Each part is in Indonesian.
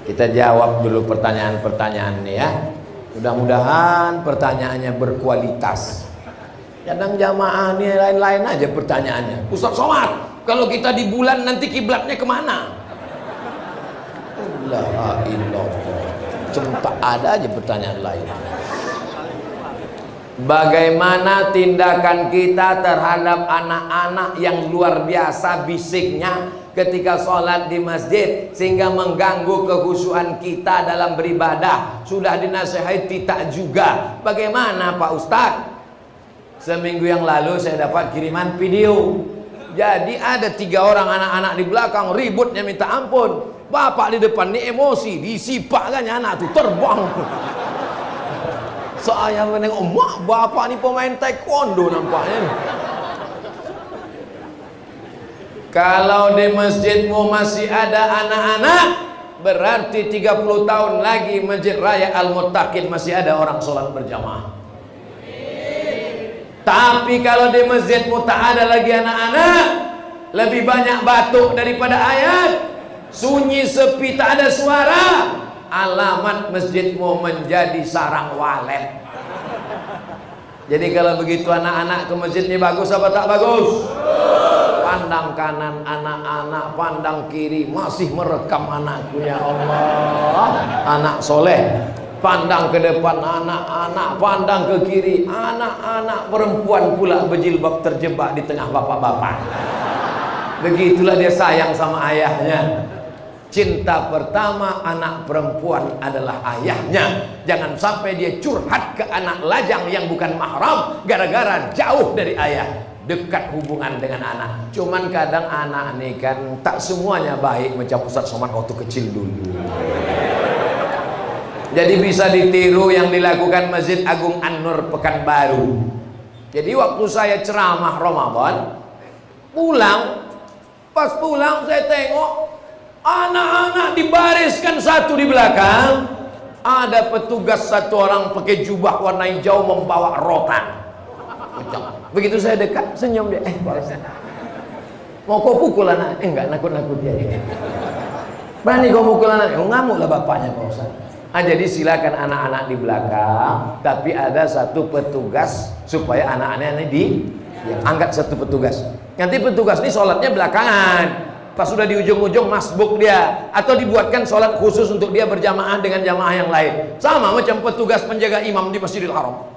Kita jawab dulu pertanyaan-pertanyaan ini ya. Mudah-mudahan pertanyaannya berkualitas. Kadang jamaah ini lain-lain aja pertanyaannya. Ustaz Somad, kalau kita di bulan nanti kiblatnya kemana? La ilallah. Cuma ada aja pertanyaan lain. Bagaimana tindakan kita terhadap anak-anak yang luar biasa bisiknya ketika sholat di masjid sehingga mengganggu kekhusyuan kita dalam beribadah? Sudah dinasihati tak juga. Bagaimana Pak Ustadz? Seminggu yang lalu saya dapat kiriman video. Jadi ada 3 orang anak-anak di belakang ributnya minta ampun. Bapak di depan ini emosi, disipakkannya anak tuh terbang. Saya menengok, mak bapak ini pemain taekwondo nampaknya. Kalau di masjidmu masih ada anak-anak, berarti 30 tahun lagi Masjid Raya Al-Muttaqin masih ada orang sholat berjamaah. Tapi kalau di masjidmu tak ada lagi anak-anak, lebih banyak batuk daripada ayat, sunyi sepi tak ada suara, alamat masjidmu menjadi sarang walet. Jadi kalau begitu anak-anak ke masjid ini bagus apa tak bagus? Pandang kanan anak-anak, pandang kiri, masih merekam anakku ya Allah, anak soleh. Pandang ke depan anak-anak, pandang ke kiri anak-anak perempuan pula berjilbab terjebak di tengah bapak-bapak. Begitulah dia sayang sama ayahnya. Cinta pertama anak perempuan adalah ayahnya. Jangan sampai dia curhat ke anak lajang yang bukan mahram gara-gara jauh dari ayah. Dekat hubungan dengan anak. Cuman kadang anak ini kan tak semuanya baik macam Ustaz Somad waktu kecil dulu. Jadi bisa ditiru yang dilakukan Masjid Agung An-Nur Pekanbaru. Jadi waktu saya ceramah Ramadan, pas pulang saya tengok anak-anak dibariskan satu di belakang. Ada petugas satu orang pakai jubah warna hijau membawa rotan. Begitu saya dekat, senyum dia. Pak Ustaz, mau kau pukul anak? Enggak, nakut-nakut dia. Berani kau pukul anak? Ngamuklah bapaknya Pak Ustaz. Jadi silakan anak-anak di belakang, tapi ada satu petugas supaya anak-anak ini diangkat satu petugas. Nanti petugas ini sholatnya belakangan. Pas sudah di ujung-ujung masbuk dia, atau dibuatkan sholat khusus untuk dia berjamaah dengan jamaah yang lain. Sama macam petugas penjaga imam di Masjidil Haram.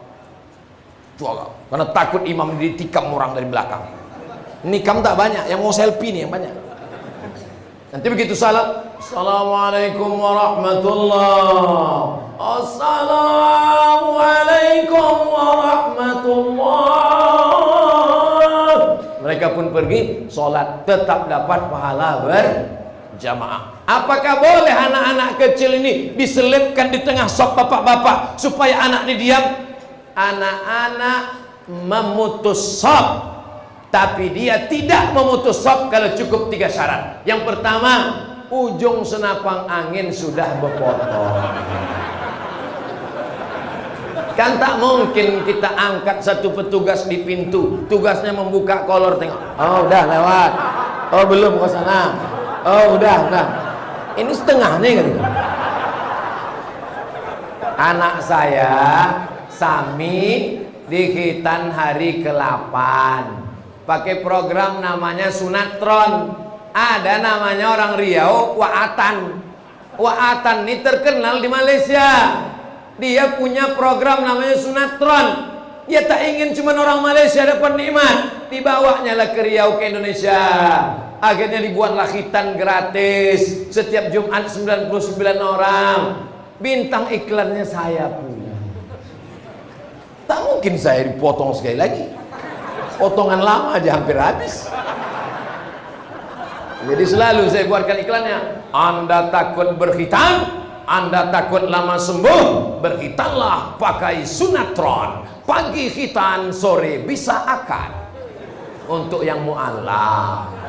Karena takut imam ditikam orang dari belakang. Nikam tak banyak, yang mau selfie nih yang banyak. Nanti begitu salam, assalamualaikum warahmatullah, assalamualaikum warahmatullah. Mereka pun pergi sholat, tetap dapat pahala berjamaah. Apakah boleh anak-anak kecil ini diselipkan di tengah sop bapak-bapak supaya anak ini diam? Anak-anak memutus sop, tapi dia tidak memutus sop kalau cukup 3 syarat. Yang pertama, ujung senapang angin sudah berpotong. Kan tak mungkin kita angkat satu petugas di pintu, tugasnya membuka kolor, tengok, oh udah lewat, oh belum ke sana, oh udah. Ini setengahnya kan. Anak saya Sami di Khitan hari ke-8 pakai program namanya Sunatron. Ada namanya orang Riau, Wa'atan. Wa'atan ini terkenal di Malaysia. Dia punya program namanya Sunatron. Dia tak ingin cuma orang Malaysia dapat nikmat, dibawanya lah ke Riau, ke Indonesia. Akhirnya dibuatlah khitan gratis setiap Jumat 99 orang. Bintang iklannya saya punya. Tak mungkin saya dipotong sekali lagi. Potongan lama aja hampir habis. Jadi selalu saya buatkan iklannya. Anda takut berkhitan, Anda takut lama sembuh, berkhitanlah pakai Sunatron. Pagi khitan, sore bisa akad. Untuk yang mu'alaf.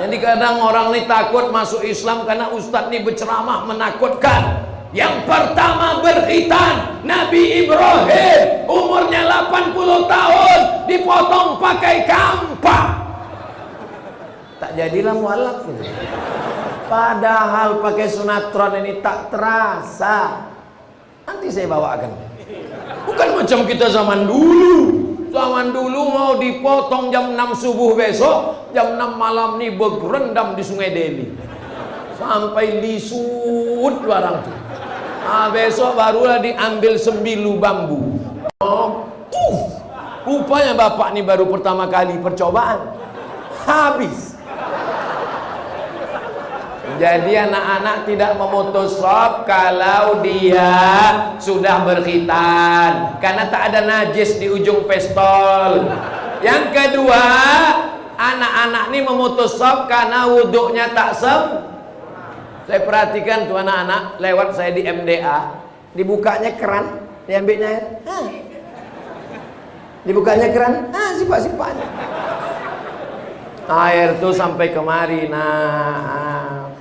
Jadi kadang orang ini takut masuk Islam karena ustadz ini berceramah menakutkan. Yang pertama berkhitan, Nabi Ibrahim umurnya 80 tahun dipotong pakai kampak. Tak jadilah mualaf. Padahal pakai sunatron ini tak terasa. Nanti saya bawakan. Bukan macam kita zaman dulu. Zaman dulu mau dipotong jam 6 subuh besok, jam 6 malam nih berendam di Sungai Deli. Sampai lisut barang tuh. Nah, besok barulah diambil sembilu bambu. Oh, rupanya bapak nih baru pertama kali percobaan. Habis. Jadi anak-anak tidak memutus shop kalau dia sudah berkhitan, karena tak ada najis di ujung pistol. Yang kedua, anak-anak ini memutus shop karena wuduknya tak Saya perhatikan tuh anak-anak lewat saya di MDA, dibukanya keran, diambilnya air, dibukanya keran, sipak-sipaknya. Air tuh sampai kemari,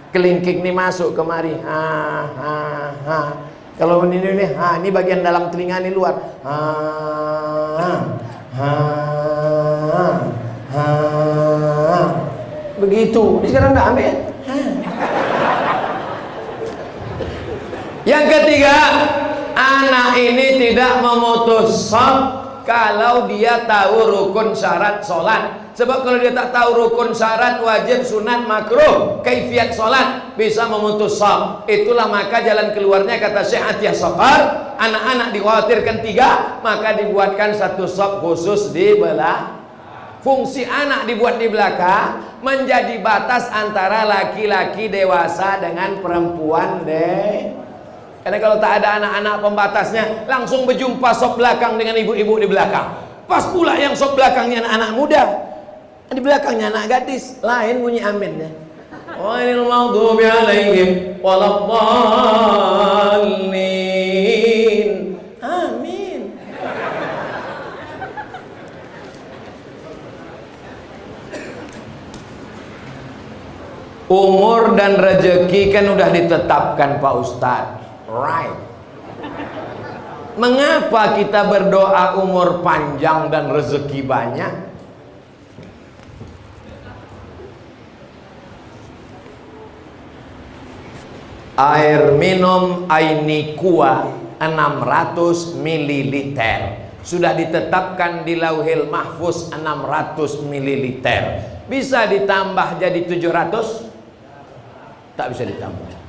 kelingking nih masuk kemari, kalau ini bagian dalam telinga nih luar, begitu. Ini sekarang udah ambil. Yang ketiga, anak ini tidak memutus shop kalau dia tahu rukun syarat sholat. Sebab kalau dia tak tahu rukun syarat, wajib, sunat, makruh, kaifiat sholat, bisa memutus shop. Itulah maka jalan keluarnya kata Syekh Atiyah Saqar, anak-anak dikhawatirkan 3, maka dibuatkan satu shop khusus di belah. Fungsi anak dibuat di belakang menjadi batas antara laki-laki dewasa dengan perempuan Karena kalau tak ada anak-anak pembatasnya, langsung berjumpa sop belakang dengan ibu-ibu di belakang. Pas pula yang sop belakangnya anak-anak muda, di belakangnya anak gadis, lain bunyi aminnya. Ghairil maghdubi alaihim waladdallin. Amin. Umur dan rezeki kan udah ditetapkan Pak Ustadz. Right. Mengapa kita berdoa umur panjang dan rezeki banyak? Air minum Ainikua 600 ml. Sudah ditetapkan di Lauhil Mahfuz 600 ml. Bisa ditambah jadi 700? Tak bisa ditambah.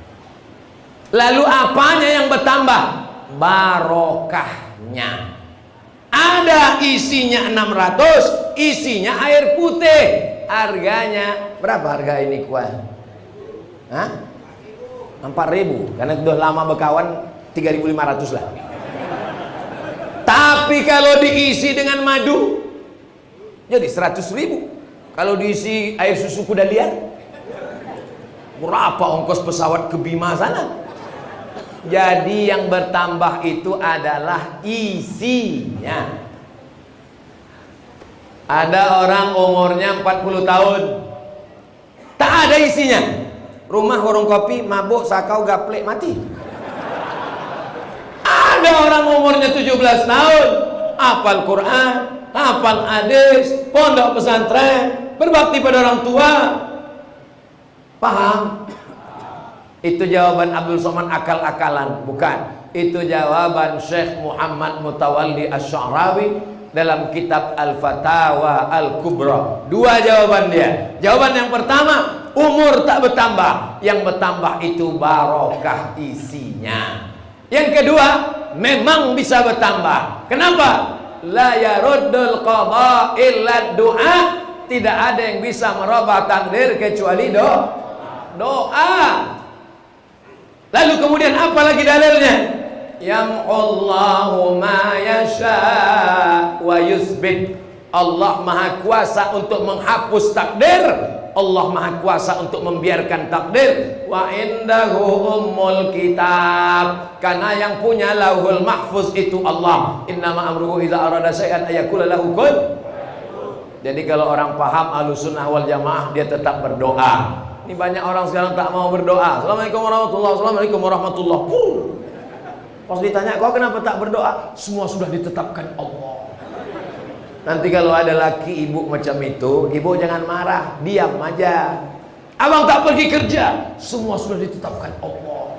Lalu apanya yang bertambah? Barokahnya. Ada isinya 600, isinya air putih. Harganya berapa harga ini kuah? 4.000, karena sudah lama berkawan 3.500 lah. Tapi kalau diisi dengan madu jadi 100.000. Kalau diisi air susu kuda liar, berapa ongkos pesawat ke Bima sana? Jadi yang bertambah itu adalah isinya. Ada orang umurnya 40 tahun, tak ada isinya. Rumah warung kopi, mabuk, sakau, gaplek, mati. Ada orang umurnya 17 tahun, hafal Quran, hafal hadis, pondok pesantren, berbakti pada orang tua. Paham? Itu jawaban Abdul Somad akal-akalan? Bukan. Itu jawaban Syekh Muhammad Mutawalli Asy-Sya'rawi dalam kitab Al-Fatawa Al-Kubra. Dua jawaban dia. Jawaban yang pertama, umur tak bertambah. Yang bertambah itu barokah isinya. Yang kedua, memang bisa bertambah. Kenapa? La yaruddul qada illa du'a. Tidak ada yang bisa merubah takdir kecuali doa. Lalu kemudian apa lagi dalilnya? Yam'ullahu ma yasha wa yusbit. Allah maha kuasa untuk menghapus takdir, Allah maha kuasa untuk membiarkan takdir. Wa indahu ummul kitab. Karena yang punya lauhul mahfuz itu Allah. Innama amruhu idza arada syai'an ayaqula lahu kun. Jadi kalau orang paham Ahlussunnah wal Jamaah, dia tetap berdoa. Ini banyak orang sekarang tak mau berdoa. Assalamualaikum warahmatullahi wabarakatuh. Assalamualaikum warahmatullahi wabarakatuh. Pas ditanya, kau kenapa tak berdoa? Semua sudah ditetapkan Allah. Nanti kalau ada laki ibu macam itu, ibu jangan marah, diam aja. Abang tak pergi kerja, semua sudah ditetapkan Allah.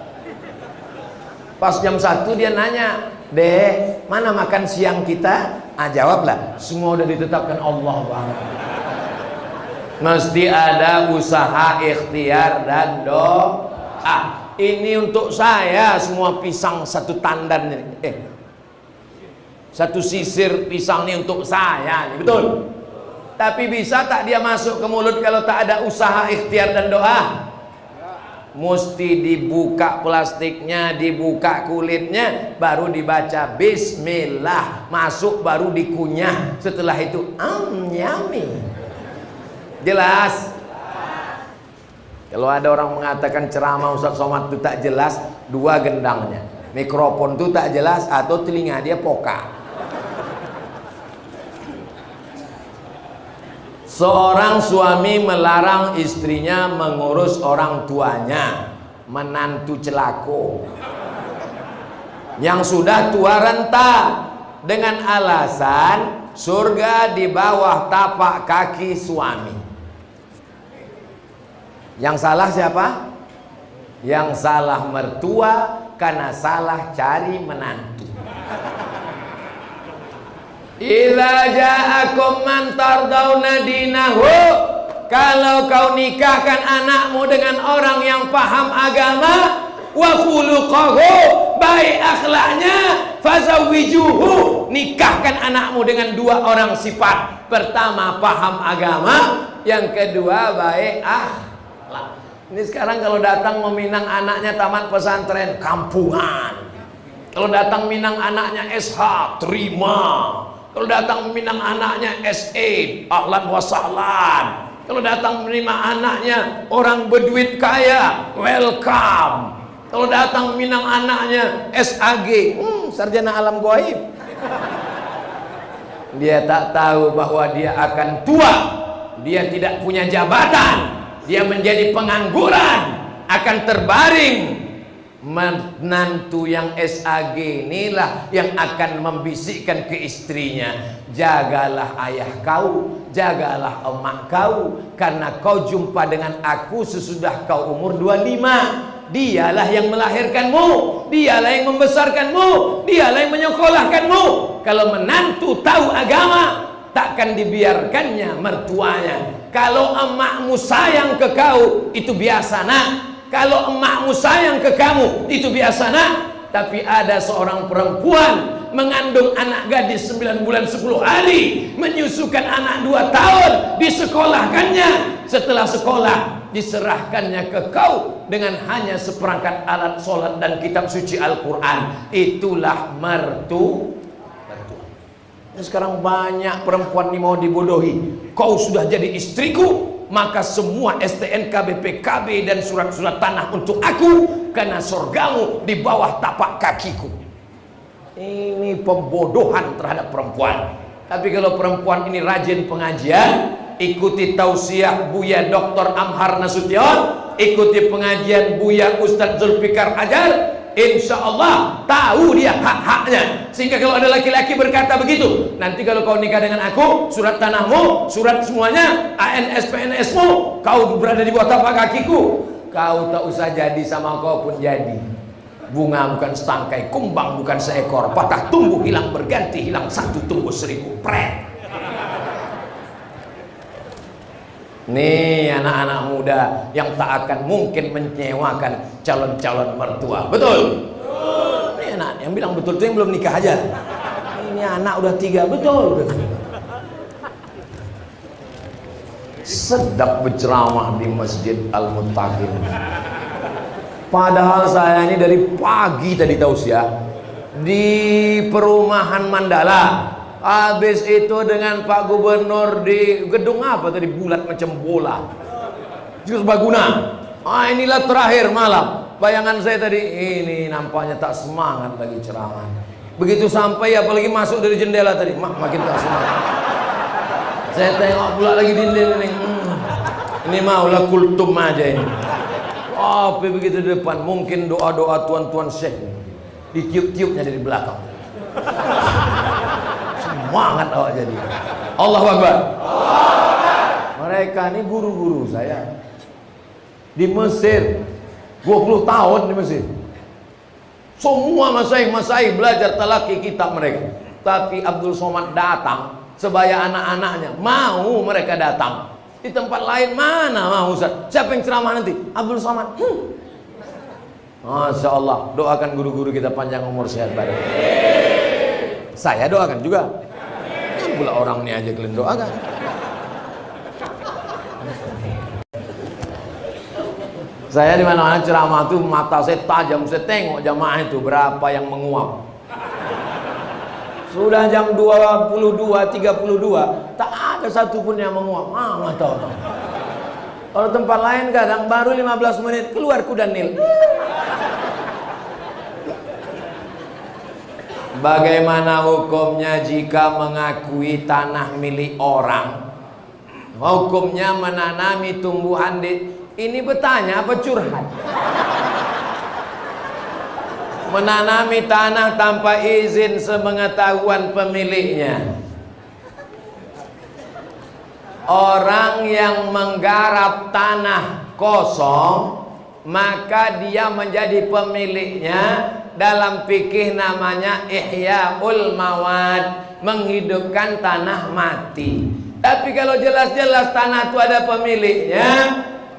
Pas jam 1 dia nanya, "Dek, mana makan siang kita?" Jawablah, semua udah ditetapkan Allah, Bang. Mesti ada usaha, ikhtiar dan doa. Ini untuk saya semua pisang satu tandan ini. Satu sisir pisang ini untuk saya, betul? Tapi bisa tak dia masuk ke mulut kalau tak ada usaha, ikhtiar dan doa? Mesti dibuka plastiknya, dibuka kulitnya, baru dibaca Bismillah, masuk baru dikunyah. Setelah itu yummy. Jelas? Kalau ada orang mengatakan ceramah Ustaz Somad itu tak jelas, dua gendangnya. Mikrofon itu tak jelas atau telinga dia poka. Seorang suami melarang istrinya mengurus orang tuanya, menantu celako yang sudah tua renta, dengan alasan surga di bawah tapak kaki suami. Yang salah siapa? Yang salah mertua karena salah cari menantu. Idza ja'akum man tardawna dinahu, kalau kau nikahkan anakmu dengan orang yang paham agama, wa khuluquhu, baik akhlaknya, fazawwijuhu, nikahkan anakmu dengan dua orang sifat. Pertama paham agama, yang kedua baik akhlak. Ini sekarang kalau datang meminang anaknya taman pesantren, kampungan. Kalau datang minang anaknya SH, terima. Kalau datang meminang anaknya SA, ahlan wa sahlan. Kalau datang menerima anaknya orang berduit kaya, welcome. Kalau datang meminang anaknya SAG, sarjana alam gaib. Dia tak tahu bahwa dia akan tua, dia tidak punya jabatan, dia menjadi pengangguran, akan terbaring. Menantu yang SAG inilah yang akan membisikkan ke istrinya, jagalah ayah kau, jagalah emak kau, karena kau jumpa dengan aku sesudah kau umur 25. Dialah yang melahirkanmu, dialah yang membesarkanmu, dialah yang menyekolahkanmu. Kalau menantu tahu agama, takkan dibiarkannya mertuanya. Kalau emakmu sayang ke kau, itu biasa nak. Kalau emakmu sayang ke kamu, itu biasa nak. Tapi ada seorang perempuan mengandung anak gadis 9 bulan 10 hari, menyusukan anak 2 tahun, disekolahkannya. Setelah sekolah, diserahkannya ke kau dengan hanya seperangkat alat sholat dan kitab suci Al-Quran. Itulah mertua. Sekarang banyak perempuan ini mau dibodohi. Kau sudah jadi istriku, maka semua STNK, BPKB dan surat-surat tanah untuk aku, karena surgamu di bawah tapak kakiku. Ini pembodohan terhadap perempuan. Tapi kalau perempuan ini rajin pengajian, ikuti tausiah Buya Dr. Amhar Nasution, ikuti pengajian Buya Ustadz Zulfikar Hajar, insya Allah tahu dia hak-haknya. Sehingga kalau ada laki-laki berkata begitu, nanti kalau kau nikah dengan aku, surat tanahmu, surat semuanya, ANS PNS-mu, kau berada di bawah tapak kakiku, kau tak usah jadi sama kau pun jadi. Bunga bukan setangkai, kumbang bukan seekor, patah tumbuh hilang berganti, hilang satu tumbuh 1000. Pret. Nih anak-anak muda yang tak akan mungkin menyewakan calon-calon mertua. Betul? Ini anak yang bilang betul itu yang belum nikah aja. Ini anak udah 3, betul. Sedap berceramah di Masjid Al-Muttaqin. Padahal saya ini dari pagi tadi tausiah di perumahan Mandala. Habis itu dengan Pak Gubernur di gedung apa tadi, bulat macam bola, Serbaguna. Inilah terakhir malam. Bayangan saya tadi, ini nampaknya tak semangat lagi ceramah. Begitu sampai, apalagi masuk dari jendela tadi, makin tak semangat. Saya tengok pula lagi dinding ini. Ini maulah kultum aja ini. Tapi begitu di depan, mungkin doa-doa tuan-tuan syekh ditiup-tiupnya dari belakang. Semangat awak jadi. Allahu Akbar. Mereka ini guru-guru saya. di Mesir, 20 tahun di Mesir. Semua masyayikh belajar talaki kitab mereka. Tapi Abdul Somad datang sebaya anak-anaknya, mau mereka datang. Di tempat lain mana mau Ustaz? Siapa yang ceramah nanti? Abdul Somad. Masya Allah, doakan guru-guru kita panjang umur sehat badan. Saya doakan juga. Kan pula orang ini aja kalian doakan. Saya di mana-mana ceramah tuh mata saya tajam, saya tengok jamaah itu berapa yang menguap. Sudah jam 22, 32, tak ada satupun yang menguap. Mata orang. Kalau tempat lain kadang baru 15 menit keluar kuda nil. Bagaimana hukumnya jika mengakui tanah milik orang? Hukumnya menanami tumbuhan di... Ini bertanya apa curhat? Menanami tanah tanpa izin sepengetahuan pemiliknya. Orang yang menggarap tanah kosong, maka dia menjadi pemiliknya. Dalam fikih namanya ihya'ul mawad, menghidupkan tanah mati. Tapi kalau jelas-jelas tanah itu ada pemiliknya,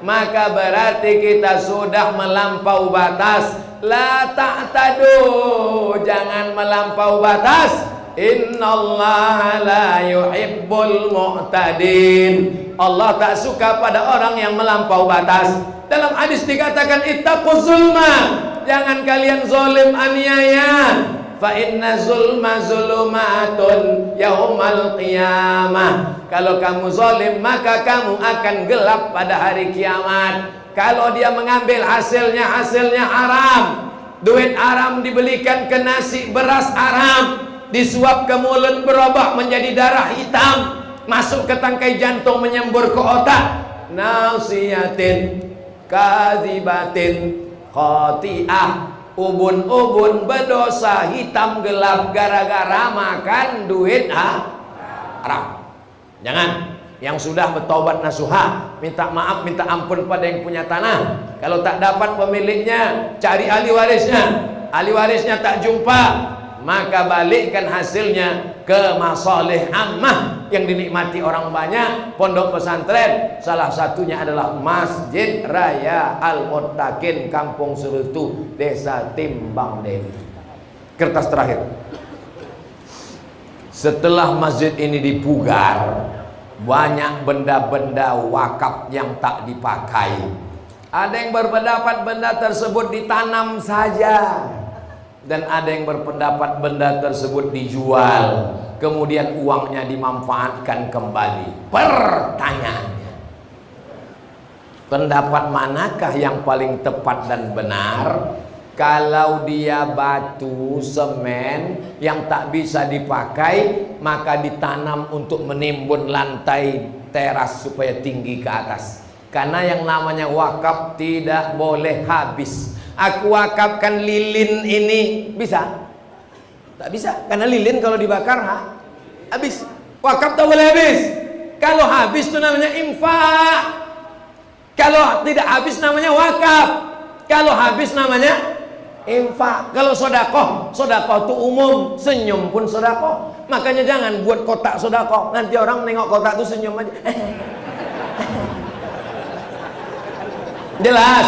maka berarti kita sudah melampau batas. La ta'tadu, jangan melampau batas. Innallaha la yuhibbul mu'tadin. Allah tak suka pada orang yang melampau batas. Dalam hadis dikatakan ittaquz zulma, jangan kalian zalim aniaya. Fa inna zulma zulumatun yaumal qiyamah. Kalau kamu zalim maka kamu akan gelap pada hari kiamat. Kalau dia mengambil hasilnya haram, duit haram dibelikan ke nasi beras haram, disuap ke mulut berubah menjadi darah hitam, masuk ke tangkai jantung menyembur ke otak. Nasiyatin kadzibatin khati'ah, ubun-ubun berdosa hitam gelap gara-gara makan duit haram. Jangan. Yang sudah bertobat nasuha, minta maaf, minta ampun pada yang punya tanah. Kalau tak dapat pemiliknya, cari ahli warisnya. Ahli warisnya tak jumpa, maka balikkan hasilnya ke masalih ammah yang dinikmati orang banyak. Pondok pesantren salah satunya adalah Masjid Raya Al-Muttaqin, Kampung Serutu, Desa Timbang Deli. Kertas terakhir. Setelah masjid ini dipugar, banyak benda-benda wakaf yang tak dipakai. Ada yang berpendapat benda tersebut ditanam saja, dan ada yang berpendapat benda tersebut dijual, kemudian uangnya dimanfaatkan kembali. Pertanyaannya, pendapat manakah yang paling tepat dan benar? Kalau dia batu, semen yang tak bisa dipakai, maka ditanam untuk menimbun lantai teras supaya tinggi ke atas. Karena yang namanya wakaf tidak boleh habis. Aku wakafkan lilin ini, bisa? Tak bisa, karena lilin kalau dibakar habis. Wakaf tak boleh habis. Kalau habis itu namanya infak. Kalau tidak habis namanya wakaf. Kalau habis namanya infak. Kalau sodakoh, sodakoh itu umum, senyum pun sodakoh. Makanya jangan buat kotak sodakoh, nanti orang nengok kotak itu senyum aja. Jelas?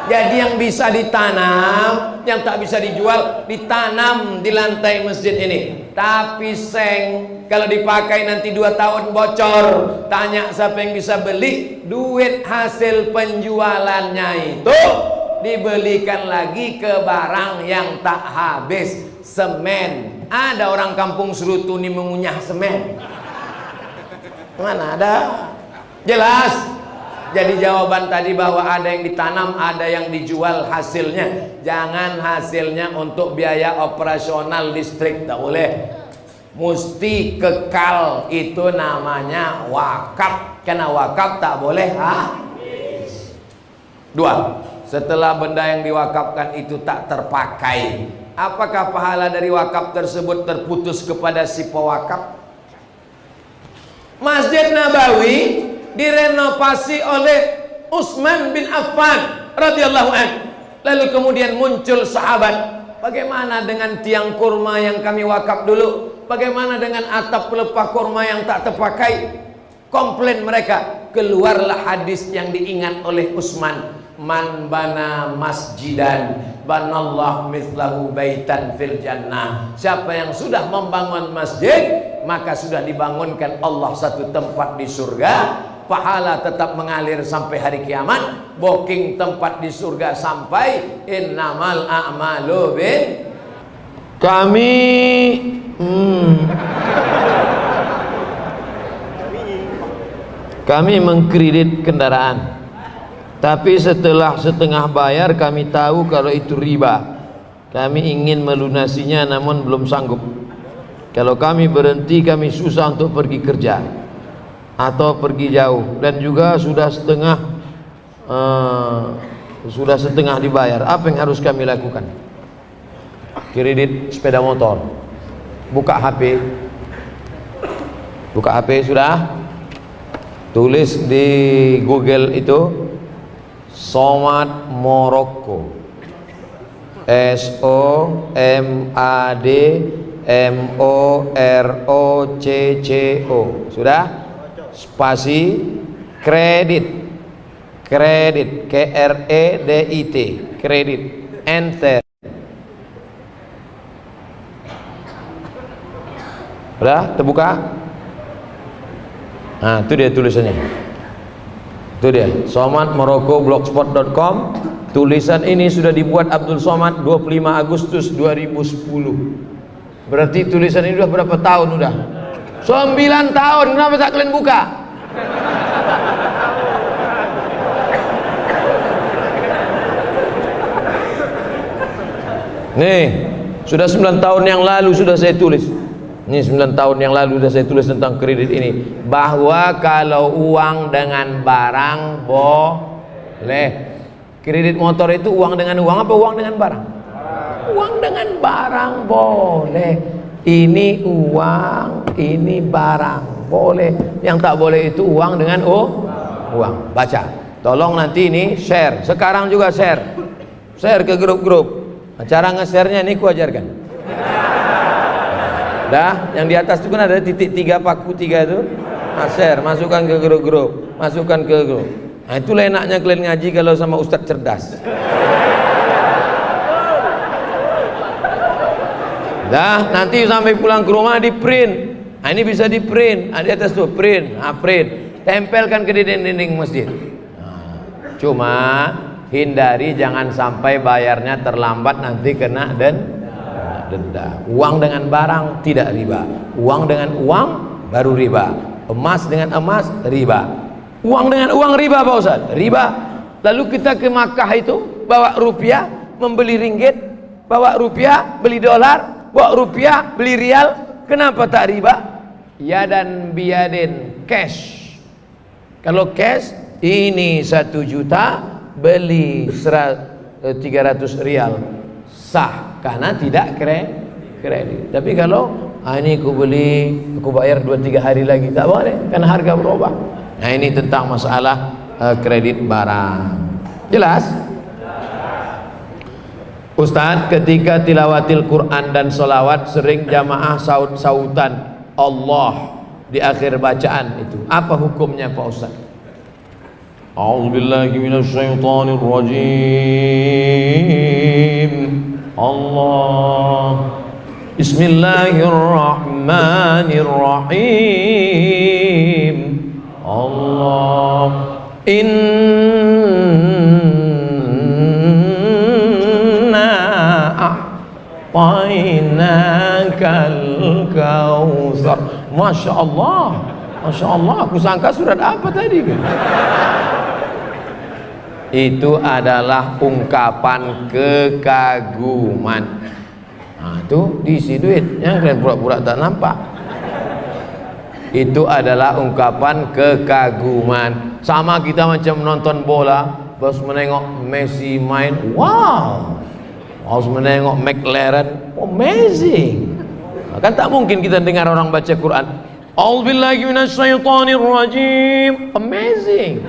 Jadi yang bisa ditanam, yang tak bisa dijual, ditanam di lantai masjid ini. Tapi seng, kalau dipakai nanti 2 tahun bocor, tanya siapa yang bisa beli. Duit hasil penjualannya itu dibelikan lagi ke barang yang tak habis. Semen, ada orang kampung Serutu ini mengunyah semen? Mana ada? Jelas. Jadi jawaban tadi bahwa ada yang ditanam, ada yang dijual hasilnya. Jangan hasilnya untuk biaya operasional listrik, tak boleh. Mesti kekal, itu namanya wakaf. Karena wakaf tak boleh habis. 2. Setelah benda yang diwakafkan itu tak terpakai, apakah pahala dari wakaf tersebut terputus kepada si pewakaf? Masjid Nabawi direnovasi oleh Utsman bin Affan radhiyallahu an. Lalu kemudian muncul sahabat, bagaimana dengan tiang kurma yang kami wakaf dulu? Bagaimana dengan atap pelepah kurma yang tak terpakai? Komplain mereka. Keluarlah hadis yang diingat oleh Utsman, man bana masjidan banallahu mithlahu baitan fil jannah. Siapa yang sudah membangun masjid, maka sudah dibangunkan Allah satu tempat di surga. Pahala tetap mengalir sampai hari kiamat. Booking tempat di surga sampai innamal a'malu bin. Kami mengkredit kendaraan, tapi setelah setengah bayar kami tahu kalau itu riba. Kami ingin melunasinya namun belum sanggup. Kalau kami berhenti, kami susah untuk pergi kerja atau pergi jauh, dan juga sudah setengah dibayar. Apa yang harus kami lakukan? Kredit sepeda motor, buka HP sudah, tulis di Google itu Somad Morocco, SOMAD MOROCCO, sudah, spasi kredit KREDIT, kredit, enter. Udah terbuka? Nah, itu dia tulisannya. Itu dia, Somad Morocco blogspot.com. Tulisan ini sudah dibuat Abdul Somad 25 Agustus 2010. Berarti tulisan ini udah berapa tahun udah? 9 tahun. Kenapa tak kalian buka? Nih, sudah 9 tahun yang lalu sudah saya tulis. Ini 9 tahun yang lalu sudah saya tulis tentang kredit ini, bahwa kalau uang dengan barang boleh. Kredit motor itu uang dengan uang apa uang dengan barang? Uang dengan barang boleh. Ini uang, ini barang boleh. Yang tak boleh itu uang dengan uang. Baca. Tolong nanti ini share. Sekarang juga share. Share ke grup-grup. Cara nge-share-nya ini ku ajarkan. Dah, yang di atas itu kan ada titik 3 paku 3 itu. Nah, share, masukkan ke grup-grup, masukkan ke grup. Nah, itulah enaknya kalian ngaji kalau sama ustadz cerdas. Dah, nanti sampai pulang ke rumah di print. Nah, ini bisa di print. Nah, di atas tuh print, print. Tempelkan ke dinding-dinding masjid. Nah, cuma hindari jangan sampai bayarnya terlambat, nanti kena denda. Uang dengan barang tidak riba, uang dengan uang baru riba, emas dengan emas riba, uang dengan uang riba Pak Ustaz, riba. Lalu kita ke Makkah itu bawa rupiah membeli ringgit, bawa rupiah beli dolar, bawa rupiah beli rial, kenapa tak riba? Yadan biyadin, cash. Kalau cash ini 1 juta beli 300 rial, sah karena tidak kredit. Tapi kalau ini aku beli, aku bayar 2-3 hari lagi, tak boleh karena harga berubah. Nah, ini tentang masalah kredit barang. Jelas? Ustadz, ketika tilawatil Quran dan sholawat sering jamaah saut-sautan Allah di akhir bacaan itu, apa hukumnya Pak Ustadz? A'udzubillahi minasyaitonir rajim. Allah. Bismillahirrahmanirrahim. Allah. Inna a'tainakal kautsar. Masya Allah, Masya Allah. Aku sangka surat apa tadi? Itu adalah ungkapan kekaguman. Nah, itu diisi duitnya, kalian pura-pura tak nampak. Itu adalah ungkapan kekaguman. Sama kita macam menonton bola, terus menengok Messi main, wow. Harus menengok McLaren, amazing. Kan tak mungkin kita dengar orang baca Quran, A'udzubillahi minasyaitonir rajim, amazing.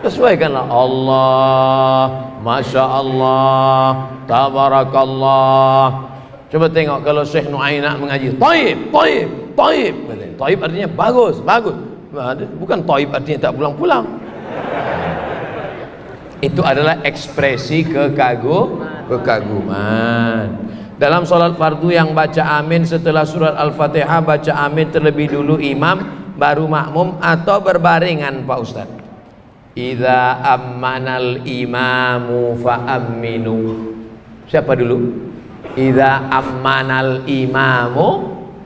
Sesuaikanlah. Allah, Masya Allah, Tabarakallah. Coba tengok kalau Syekh Nu'ainak mengaji Taib, Taib, Taib. Taib artinya bagus, bagus. Bukan Taib artinya tak pulang-pulang. Itu adalah ekspresi kekaguman. Dalam sholat fardu yang baca amin setelah surat Al-Fatihah, baca amin terlebih dulu imam, baru makmum, atau berbaringan Pak Ustaz? Idza ammanal imamu fa'aminu. Siapa dulu? Idza ammanal imamu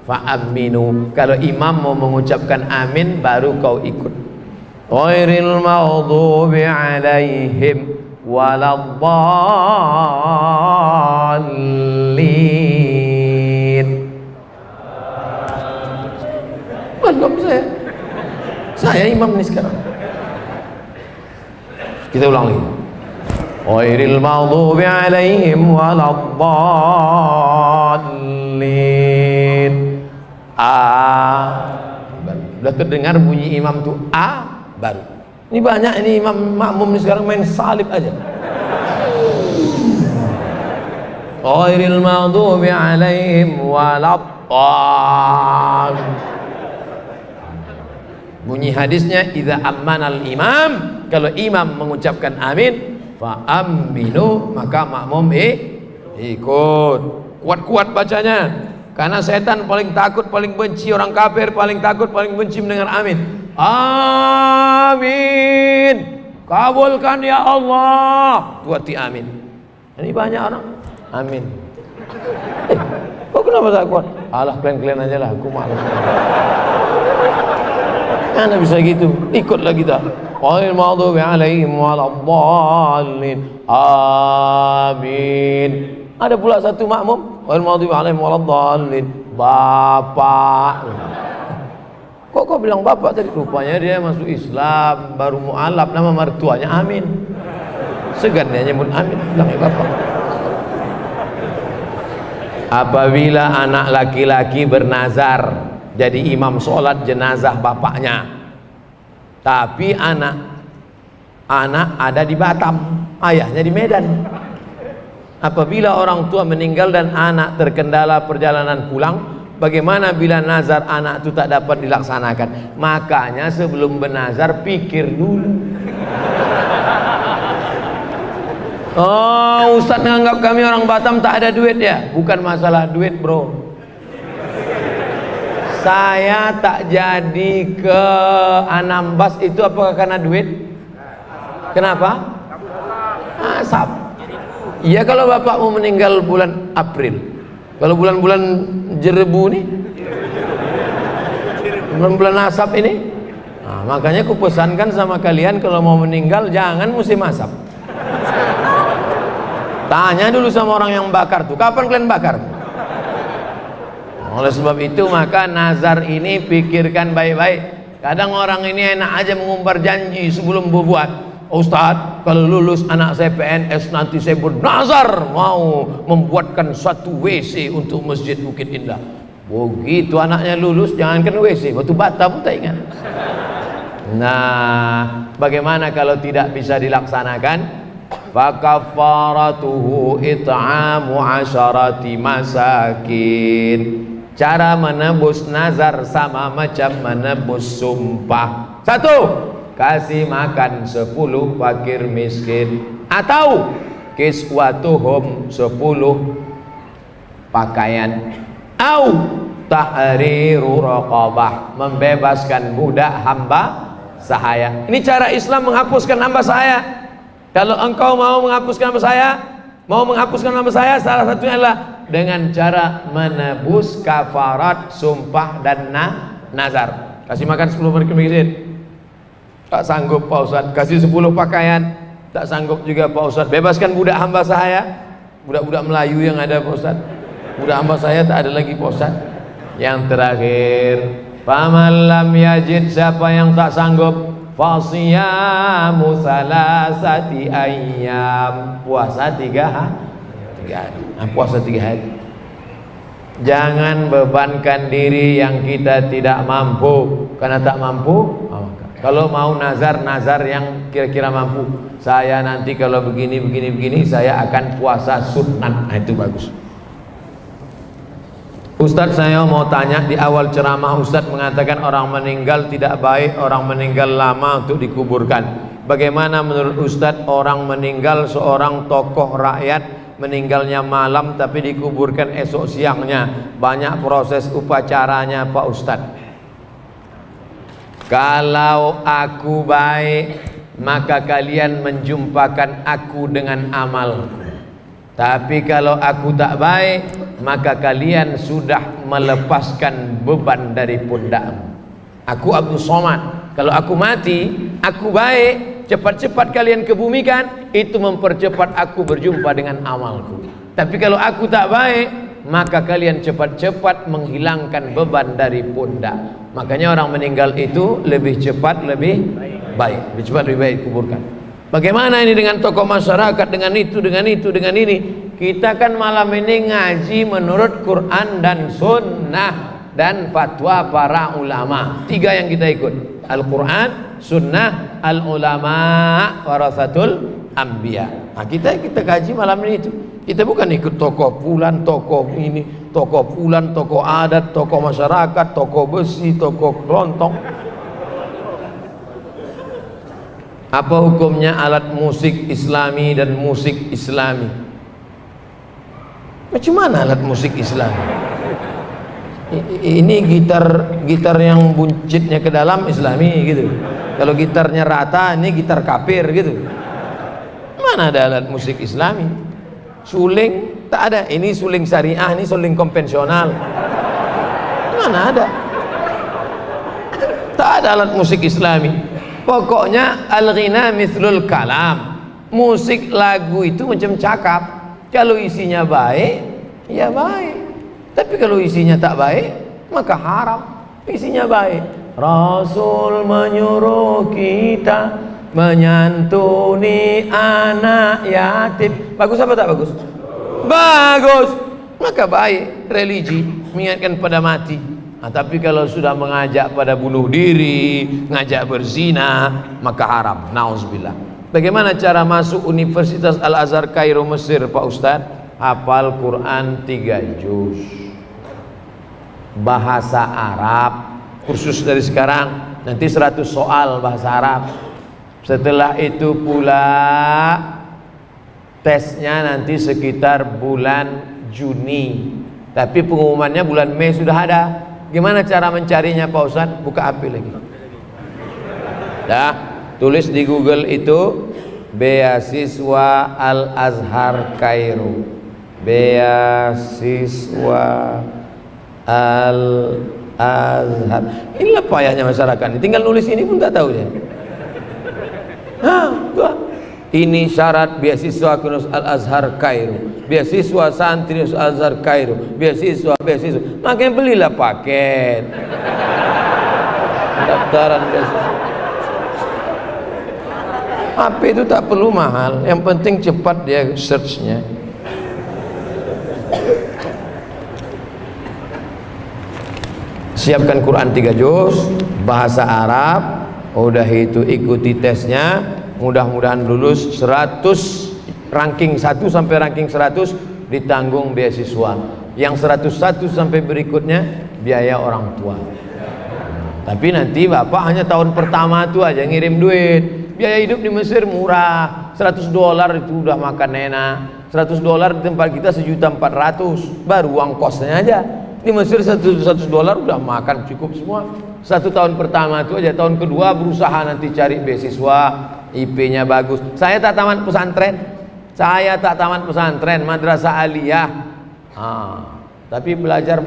fa'aminu. Kalau imam mau mengucapkan amin, baru kau ikut. Ghairil maghdubi alaihim waladdallin. Belum saya imam ini sekarang. Kita ulang lagi. Ghairil maghdubi alaihim waladdallin. Sudah terdengar bunyi imam tuh baru. Ini banyak ini imam makmum ini sekarang main salib aja. Ghairil maghdubi alaihim waladdallin. Bunyi hadisnya idza ammanal imam, kalau imam mengucapkan amin, fa aminu, maka makmum ikut. Kuat-kuat bacanya. Karena setan paling takut, paling benci orang kafir, paling takut, paling benci mendengar amin. Amin. Kabulkan ya Allah. Tuati amin. Ini banyak orang amin. Kok kenapa tak kuat? Alah, kalian aja lah, aku malas. Mana bisa gitu? Ikutlah kita. Ghairil maghdubi alaihim waladdallin. Amin. Ada pula satu makmum, ghairil maghdubi alaihim waladdallin. Bapak. Kok kau bilang bapak tadi? Rupanya dia masuk Islam, baru mu'alaf, nama mertuanya Amin. Segan dia nyebut Amin, bilangnya bapak. Apabila anak laki-laki bernazar jadi imam sholat jenazah bapaknya, tapi anak ada di Batam, ayahnya di Medan. Apabila orang tua meninggal dan anak terkendala perjalanan pulang, bagaimana bila nazar anak itu tak dapat dilaksanakan? Makanya sebelum bernazar pikir dulu. Oh, Ustadz menganggap kami orang Batam tak ada duit ya? Bukan masalah duit, bro. Saya tak jadi ke Anambas itu apakah karena duit? Kenapa? Asap. Iya, kalau bapak mau meninggal bulan April. Kalau bulan-bulan jerebu nih, bulan-bulan asap ini, nah, makanya aku pesankan sama kalian kalau mau meninggal jangan musim asap. Tanya dulu sama orang yang bakar tuh, kapan kalian bakar? Oleh sebab itu maka nazar ini pikirkan baik-baik. Kadang orang ini enak aja mengumbar janji sebelum berbuat. Ustadz, kalau lulus anak saya PNS nanti saya bernazar mau membuatkan satu WC untuk Masjid Bukit Indah. Begitu anaknya lulus, jangankan WC, batu bata pun tak ingat. Nah, bagaimana kalau tidak bisa dilaksanakan? Fakafaratuhu it'amu 'asharati masakin. Cara menebus nazar sama macam menebus sumpah. 1. Kasih makan 10 fakir miskin, atau kiswatuhum 10 pakaian, au tahriru raqabah, membebaskan budak hamba sahaya. Ini cara Islam menghapuskan hamba sahaya. Kalau engkau mau menghapuskan hamba sahaya, salah satunya adalah dengan cara menebus kafarat sumpah dan nazar. Kasih makan 10 fakir miskin, tak sanggup Pak Ustadz. Kasih 10 pakaian, tak sanggup juga Pak Ustadz. Bebaskan budak hamba saya, budak-budak Melayu yang ada Pak Ustadz. Budak hamba saya tak ada lagi Pak Ustadz. Yang terakhir, faman lam yajid, siapa yang tak sanggup, fasiyamu salasati ayyam, puasa 3 hari. Puasa 3 hari. Jangan bebankan diri yang kita tidak mampu. Karena tak mampu, maka Kalau mau nazar yang kira-kira mampu. Saya nanti kalau begini saya akan puasa sunat. Nah, itu bagus. Ustadz, saya mau tanya, di awal ceramah Ustadz mengatakan orang meninggal tidak baik, orang meninggal lama untuk dikuburkan. Bagaimana menurut Ustadz orang meninggal, seorang tokoh rakyat meninggalnya malam tapi dikuburkan esok siangnya, banyak proses upacaranya Pak Ustadz. Kalau aku baik, maka kalian menjumpakan aku dengan amal. Tapi kalau aku tak baik, maka kalian sudah melepaskan beban dari pundakmu. Aku Abdul Somad. Kalau aku mati, aku baik, cepat-cepat kalian kebumikan, itu mempercepat aku berjumpa dengan amalku. Tapi kalau aku tak baik, maka kalian cepat-cepat menghilangkan beban dari pundak. Makanya orang meninggal itu lebih cepat, lebih baik, lebih cepat, lebih baik kuburkan. Bagaimana ini dengan tokoh masyarakat, dengan itu, dengan ini? Kita kan malam ini ngaji menurut Quran dan Sunnah dan fatwa para ulama. 3 yang kita ikut: Al-Quran, Sunnah, Al-Ulama, Warasatul Anbiya. Nah, kita kaji malam ini itu. Kita bukan ikut tokoh fulan, tokoh ini, tokoh fulan, tokoh adat, tokoh masyarakat, tokoh besi, tokoh kelontong. Apa hukumnya alat musik Islami dan musik Islami? Macam mana alat musik Islami? Ini gitar yang buncitnya ke dalam Islami gitu. Kalau gitarnya rata, ini gitar kafir gitu. Mana ada alat musik Islami? Suling tak ada. Ini suling syariah, ini suling konvensional. Mana ada? Tak ada alat musik Islami. Pokoknya al-ghina mithlul kalam. Musik lagu itu macam cakap. Kalau isinya baik, ya baik. Tapi kalau isinya tak baik, maka haram. Isinya baik. Rasul menyuruh kita menyantuni anak yatim. Bagus apa tak bagus? Bagus. Maka baik religi, mengingatkan pada mati. Nah, tapi kalau sudah mengajak pada bunuh diri, ngajak berzina, maka haram. Nauzubillah. Bagaimana cara masuk Universitas Al-Azhar Kairo Mesir Pak Ustadz? Hafal Quran 3 juz, bahasa Arab, kursus dari sekarang, nanti 100 soal bahasa Arab. Setelah itu pula tesnya nanti sekitar bulan Juni, tapi pengumumannya bulan Mei sudah ada. Gimana cara mencarinya Pak Ustadz? Buka HP lagi. Dah, tulis di Google itu beasiswa Al-Azhar Kairo, beasiswa Al-Azhar. Inilah payahnya masyarakat, tinggal nulis ini pun tak tahu dia. Ini syarat beasiswa Al-Azhar Kairo, beasiswa santri Al-Azhar Kairo, beasiswa. Makanya belilah paket pendaftaran beasiswa. HP itu tak perlu mahal, yang penting cepat dia searchnya. Siapkan Quran 3 juz, bahasa Arab. Udah itu ikuti tesnya, mudah-mudahan lulus. 100 ranking 1 sampai ranking 100 ditanggung beasiswa. Yang 101 sampai berikutnya biaya orang tua. Tapi nanti bapak hanya tahun pertama itu aja ngirim duit. Biaya hidup di Mesir murah, $100 itu udah makan enak. $100 di tempat kita 1.400.000, baru uang kosnya aja. Di Mesir $100 udah makan cukup semua. 1 tahun pertama itu aja. Tahun kedua berusaha nanti cari beasiswa, IP-nya bagus. Saya tak tamat pesantren, madrasah aliyah. Tapi belajar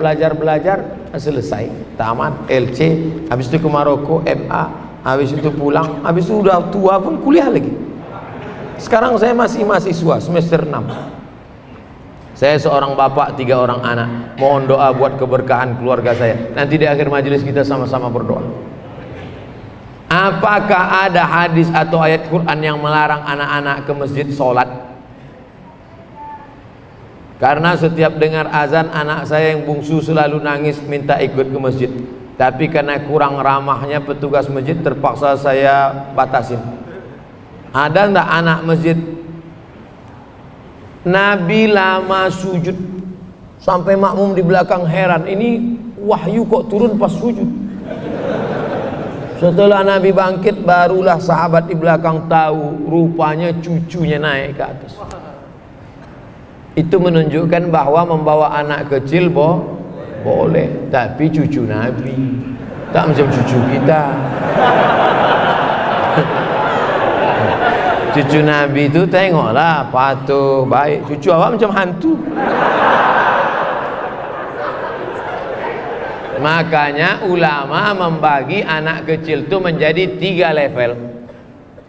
selesai, tamat LC, habis itu ke Maroko MA, habis itu pulang, habis itu udah tua pun kuliah lagi. Sekarang saya masih mahasiswa semester 6. Saya seorang bapak, 3 orang anak. Mohon doa buat keberkahan keluarga saya. Nanti di akhir majelis kita sama-sama berdoa. Apakah ada hadis atau ayat Quran yang melarang anak-anak ke masjid sholat? Karena setiap dengar azan, anak saya yang bungsu selalu nangis minta ikut ke masjid. Tapi karena kurang ramahnya petugas masjid terpaksa saya batasin. Ada enggak anak masjid Nabi lama sujud sampai makmum di belakang heran, ini wahyu kok turun pas sujud. Setelah Nabi bangkit barulah sahabat di belakang tahu rupanya cucunya naik ke atas. Itu menunjukkan bahwa membawa anak kecil boleh, tapi cucu Nabi, tak macam cucu kita. Cucu Nabi itu tengoklah patuh, baik. Cucu awak macam hantu. Makanya ulama membagi anak kecil itu menjadi 3 level.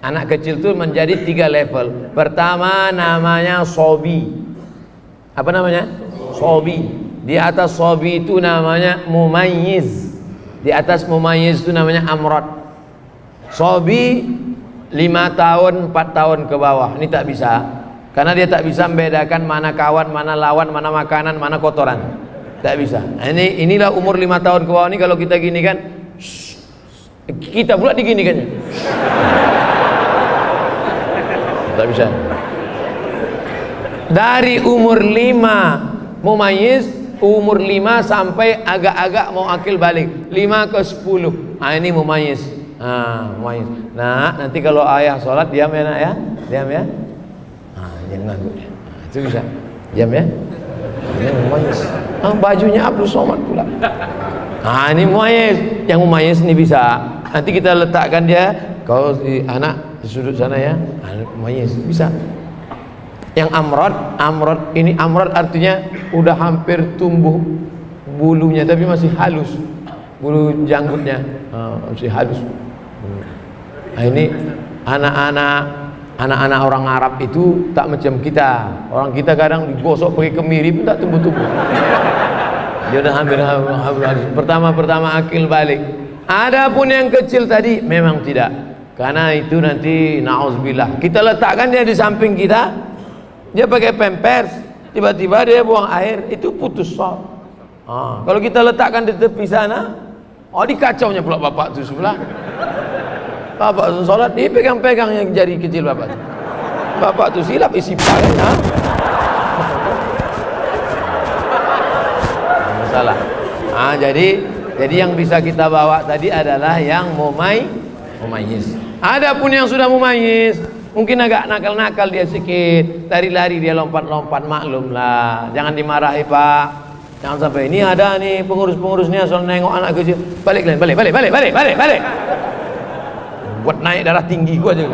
Anak kecil itu menjadi 3 level. Pertama namanya sobi. Apa namanya? Sobi. Di atas sobi itu namanya mumayyiz. Di atas mumayyiz itu namanya amrod. Sobi 5 tahun 4 tahun ke bawah ini tak bisa, karena dia tak bisa membedakan mana kawan, mana lawan, mana makanan, mana kotoran. Tak bisa. Inilah umur 5 tahun ke bawah ini. Kalau kita gini kan, kita pula diginikannya. Tak bisa. Dari umur 5 mumayyiz, umur 5 sampai agak-agak mau akil balik, 5 ke 10. Ini mumayyiz. Mumayyiz. Nah, nanti kalau ayah sholat diam ya nak ya, diam ya. Jangan ganggu dia. Itu bisa. Diam ya. Ini mumayyiz. Bajunya Abdul Somad pula. Ini mumayyiz. Yang mumayyiz ini bisa. Nanti kita letakkan dia, kalau anak di sudut sana ya, mumayyiz bisa. Yang amrod ini, amrod artinya udah hampir tumbuh bulunya tapi masih halus, bulu janggutnya masih halus. Ini anak-anak orang Arab itu tak macam kita. Orang kita kadang digosok pakai kemiri pun tak tumbuh-tumbuh. Dia udah hampir halus. Pertama akil balik. Adapun yang kecil tadi memang tidak, karena itu nanti na'udzubillah kita letakkan dia di samping kita. Dia pakai pampers, tiba-tiba dia buang air, itu putus sholat. Kalau kita letakkan di tepi sana, dikacaunya pula bapak tu sebelah. Bapak tu sholat, dia pegang-pegang yang jari kecil bapak tu. Bapak tu silap isi pakai. Masalah. Jadi yang bisa kita bawa tadi adalah yang mumayyiz. Adapun yang sudah mumayyiz, mungkin agak nakal-nakal dia sedikit, lari-lari dia lompat-lompat, maklum lah, jangan dimarahi pak, jangan sampai ini ada nih pengurus-pengurusnya soal nengok anak kecil, balik buat naik darah tinggi gua aja.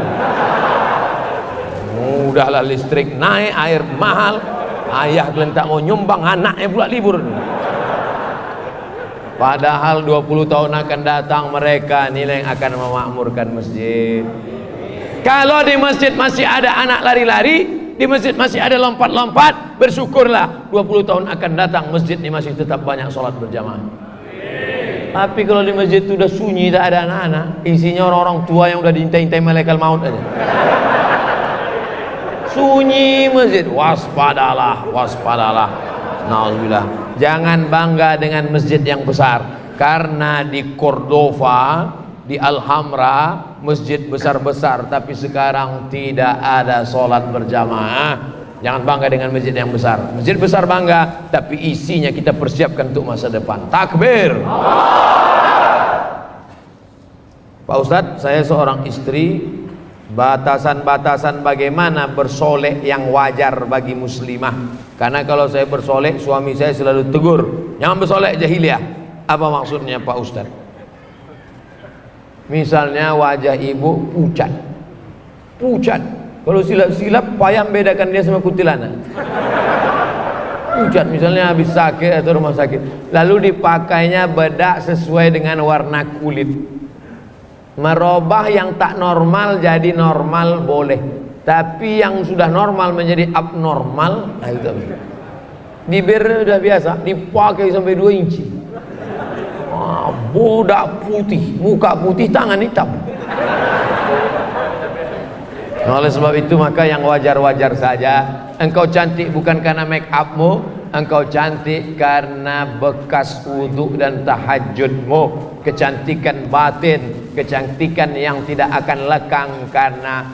Udahlah listrik naik, air mahal, ayah kalian tak mau nyumbang, anaknya pula libur. Padahal 20 tahun akan datang mereka nilai yang akan memakmurkan masjid. Kalau di masjid masih ada anak lari-lari, di masjid masih ada lompat-lompat, bersyukurlah 20 tahun akan datang masjid ini masih tetap banyak sholat berjamaah. Tapi kalau di masjid itu udah sunyi, tak ada anak-anak, isinya orang-orang tua yang udah diintai-intai malaikat maut aja. Sunyi masjid, waspadalah. Nauzubillah. Jangan bangga dengan masjid yang besar, karena di Cordova, di Alhambra masjid besar-besar, tapi sekarang tidak ada sholat berjamaah. Jangan bangga dengan masjid yang besar. Masjid besar bangga, tapi isinya kita persiapkan untuk masa depan. Takbir. Pak Ustadz, saya seorang istri, batasan-batasan bagaimana bersolek yang wajar bagi muslimah. Karena kalau saya bersolek, suami saya selalu tegur, jangan bersolek jahiliyah. Apa maksudnya Pak Ustadz? Misalnya wajah ibu pucat. Kalau silap-silap payah membedakan dia sama kuntilanak. Pucat misalnya habis sakit atau rumah sakit, lalu dipakainya bedak sesuai dengan warna kulit. Merubah yang tak normal jadi normal boleh, tapi yang sudah normal menjadi abnormal, itu bibir udah biasa dipakai sampai 2 inci. Bodak putih, muka putih, tangan hitam. Oleh sebab itu maka yang wajar-wajar saja. Engkau cantik bukan karena make upmu, engkau cantik karena bekas wudhu dan tahajudmu. kecantikan batin, kecantikan yang tidak akan lekang karena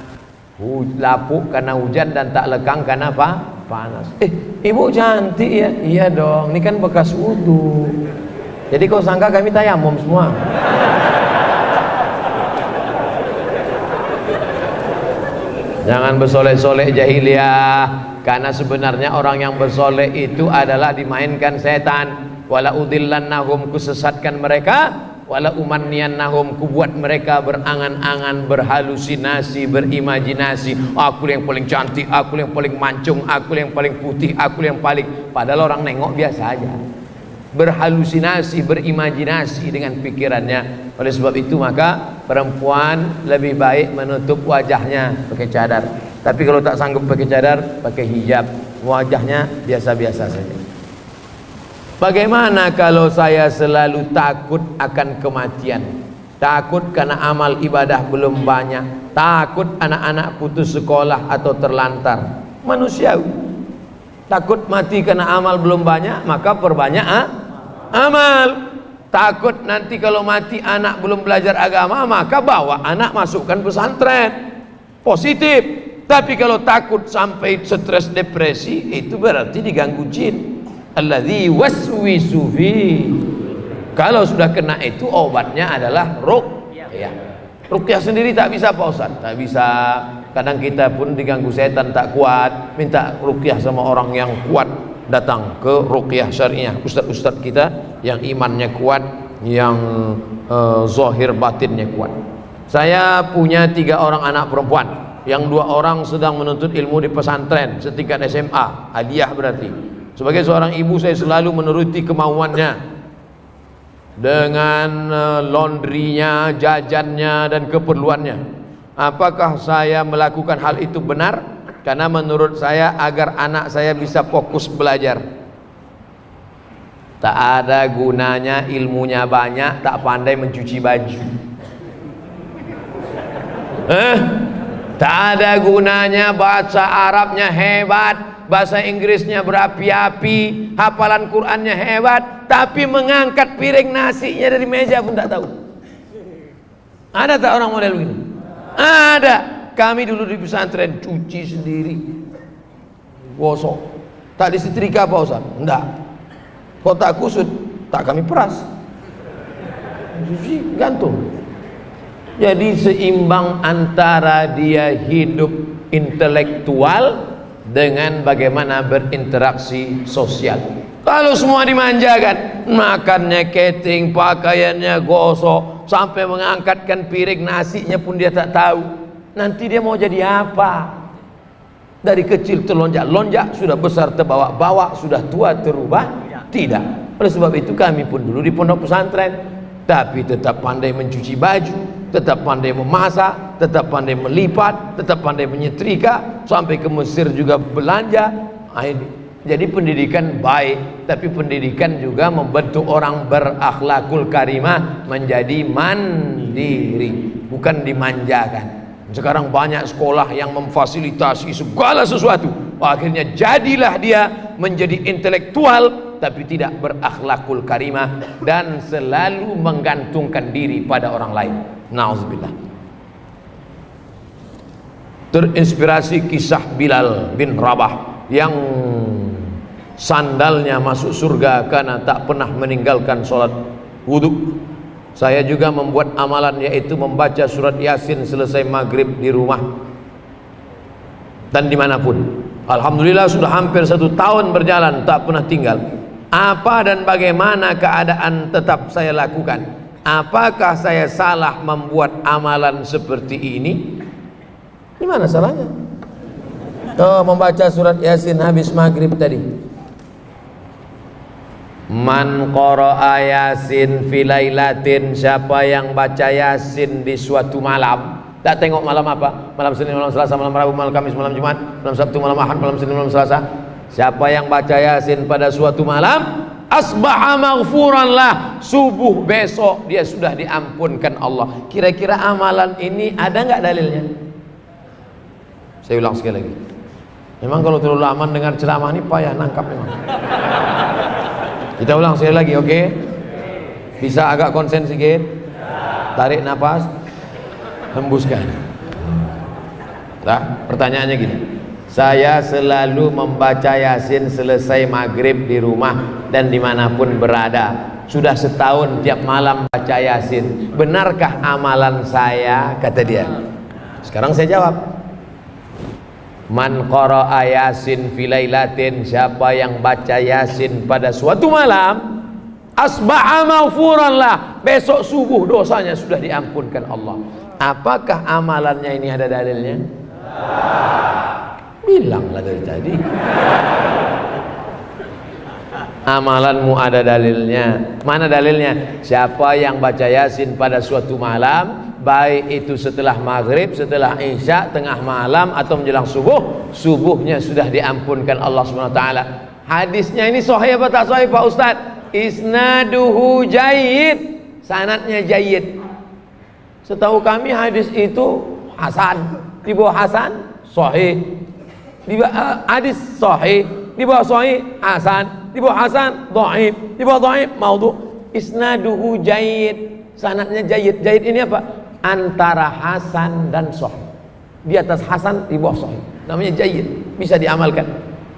lapuk karena hujan dan tak lekang karena apa? Panas. Ibu cantik ya? Iya dong, ini kan bekas wudu. Jadi kau sangka kami tayamum semua? Jangan bersolek-solek jahiliyah, karena sebenarnya orang yang bersolek itu adalah dimainkan setan. Wala udillannahum, kusesatkan mereka, wala umanniyannahum, kubuat mereka berangan-angan, berhalusinasi, berimajinasi. Aku yang paling cantik, aku yang paling mancung, aku yang paling putih, aku yang paling, padahal orang nengok biasa aja. Berhalusinasi, berimajinasi dengan pikirannya. Oleh sebab itu maka perempuan lebih baik menutup wajahnya pakai cadar. Tapi kalau tak sanggup pakai cadar, pakai hijab, wajahnya biasa-biasa saja. Bagaimana kalau saya selalu takut akan kematian, takut karena amal ibadah belum banyak, takut anak-anak putus sekolah atau terlantar? Manusiawi. Takut mati karena amal belum banyak, maka perbanyak amal. Takut nanti kalau mati anak belum belajar agama, maka bawa anak masukkan pesantren. Positif. Tapi kalau takut sampai stres depresi, itu berarti diganggu jin. Alladzi waswisu fi. Kalau sudah kena itu obatnya adalah ruqyah. Ruqyah sendiri tak bisa Pak Ustaz, tak bisa. Kadang kita pun diganggu setan tak kuat, minta ruqyah sama orang yang kuat, datang ke ruqyah syariah, ustaz-ustaz kita yang imannya kuat, yang zahir batinnya kuat. Saya punya 3 orang anak perempuan, yang 2 orang sedang menuntut ilmu di pesantren setingkat SMA, hadiah berarti. Sebagai seorang ibu saya selalu menuruti kemauannya dengan laundrynya, jajannya dan keperluannya. Apakah saya melakukan hal itu benar? Karena menurut saya agar anak saya bisa fokus belajar. Tak ada gunanya ilmunya banyak, tak pandai mencuci baju. Tak ada gunanya baca Arabnya hebat, bahasa Inggrisnya berapi-api, hafalan Qurannya hebat, tapi mengangkat piring nasinya dari meja pun tak tahu. Ada tak orang model begini? Ada. Kami dulu di pesantren cuci sendiri, gosok, tak disetrika Pak Ustaz? Enggak. Kok tak kusut? Tak kami peras, cuci gantung. Jadi seimbang antara dia hidup intelektual dengan bagaimana berinteraksi sosial. Kalau semua dimanjakan, makannya catering, pakaiannya gosok, sampai mengangkatkan piring nasinya pun dia tak tahu, nanti dia mau jadi apa? Dari kecil terlonjak-lonjak, sudah besar terbawa-bawa, sudah tua terubah? Tidak. Oleh sebab itu kami pun dulu di pondok pesantren, tapi tetap pandai mencuci baju, tetap pandai memasak, tetap pandai melipat, tetap pandai menyetrika, sampai ke Mesir juga belanja. Jadi pendidikan baik, tapi pendidikan juga membentuk orang berakhlakul karimah menjadi mandiri, bukan dimanjakan. Sekarang banyak sekolah yang memfasilitasi segala sesuatu, akhirnya jadilah dia menjadi intelektual tapi tidak berakhlakul karimah dan selalu menggantungkan diri pada orang lain. Nauzubillah. Terinspirasi kisah Bilal bin Rabah yang sandalnya masuk surga karena tak pernah meninggalkan sholat wudhu. Saya juga membuat amalan, yaitu membaca surat Yasin selesai maghrib di rumah dan dimanapun. Alhamdulillah sudah hampir 1 tahun berjalan, tak pernah tinggal. Apa dan bagaimana keadaan tetap saya lakukan? Apakah saya salah membuat amalan seperti ini? Gimana salahnya? Membaca surat Yasin habis maghrib tadi. Man qara'a Yasin fi lailatin, siapa yang baca Yasin di suatu malam. Tak tengok malam apa? Malam Senin, malam Selasa, malam Rabu, malam Kamis, malam Jumat, malam Sabtu, malam Ahad, malam Senin, malam Selasa. Siapa yang baca Yasin pada suatu malam, asbaha maghfuran lah, subuh besok dia sudah diampunkan Allah. Kira-kira amalan ini ada nggak dalilnya? Saya ulang sekali lagi. Memang kalau terlalu lama dengar ceramah ini payah nangkap memang. Kita ulang sekali lagi, oke? Bisa agak konsen sedikit? Tarik nafas, hembuskan. Nah, pertanyaannya gini. Saya selalu membaca Yasin selesai maghrib di rumah dan dimanapun berada. Sudah setahun tiap malam baca Yasin. Benarkah amalan saya? Kata dia. Sekarang saya jawab. Man qara'a Yasin fi lailatin, siapa yang baca Yasin pada suatu malam, asbaha maghfuran lah, besok subuh dosanya sudah diampunkan Allah. Apakah amalannya ini ada dalilnya? Bilanglah dari tadi. Amalanmu ada dalilnya. Mana dalilnya? Siapa yang baca Yasin pada suatu malam, baik itu setelah maghrib, setelah isya, tengah malam atau menjelang subuh, subuhnya sudah diampunkan Allah SWT. Hadisnya ini sahih apa tak sahih Pak Ustaz? Isnaduhu jayyid, sanadnya jayyid. Setahu kami hadis itu hasan. Di bawah hasan sahih, di bawah hadis sahih, di bawah sahih hasan, di bawah hasan dhaif, di bawah dhaif maudhu. Isnaduhu jayyid, sanadnya jayyid. Jayyid ini apa? Antara hasan dan sahih. Di atas hasan, di bawah sahih. Namanya jayyid, bisa diamalkan.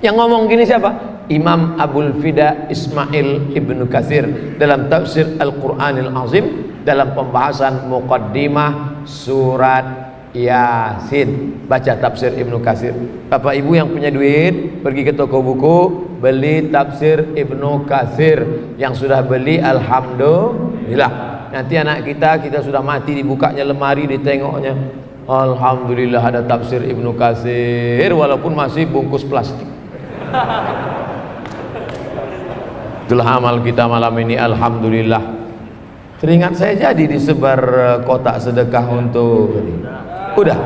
Yang ngomong gini siapa? Imam Abul Fida Ismail Ibnu Katsir dalam tafsir Al-Qur'anil Azim, dalam pembahasan muqaddimah surat Yasin. Baca tafsir Ibnu Katsir. Bapak Ibu yang punya duit, pergi ke toko buku, beli tafsir Ibnu Katsir. Yang sudah beli, alhamdulillah. Nanti anak kita sudah mati, dibukanya lemari, ditengoknya, alhamdulillah ada tafsir Ibnu Katsir, walaupun masih bungkus plastik. Itulah amal kita malam ini, alhamdulillah. Teringat saya jadi disebar kotak sedekah untuk ini. Udah.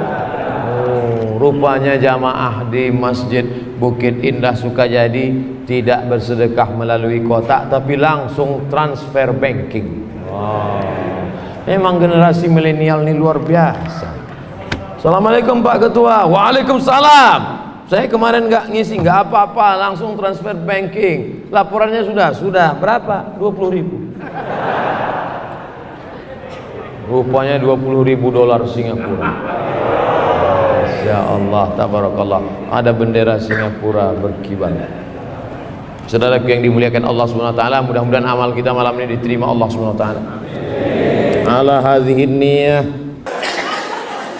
Oh, rupanya jamaah di Masjid Bukit Indah Sukajadi tidak bersedekah melalui kotak, tapi langsung transfer banking. Wow. Memang generasi milenial ini luar biasa. Assalamualaikum Pak Ketua. Waalaikumsalam. Saya kemarin nggak ngisi, nggak apa-apa, langsung transfer banking. Laporannya sudah berapa? 20.000. Rupanya 20.000 dolar Singapura. Ya Allah, tabarakallah. Ada bendera Singapura berkibar. Saudaraku yang dimuliakan Allah SWT, mudah-mudahan amal kita malam ini diterima Allah SWT. Ala hadhihi niyah.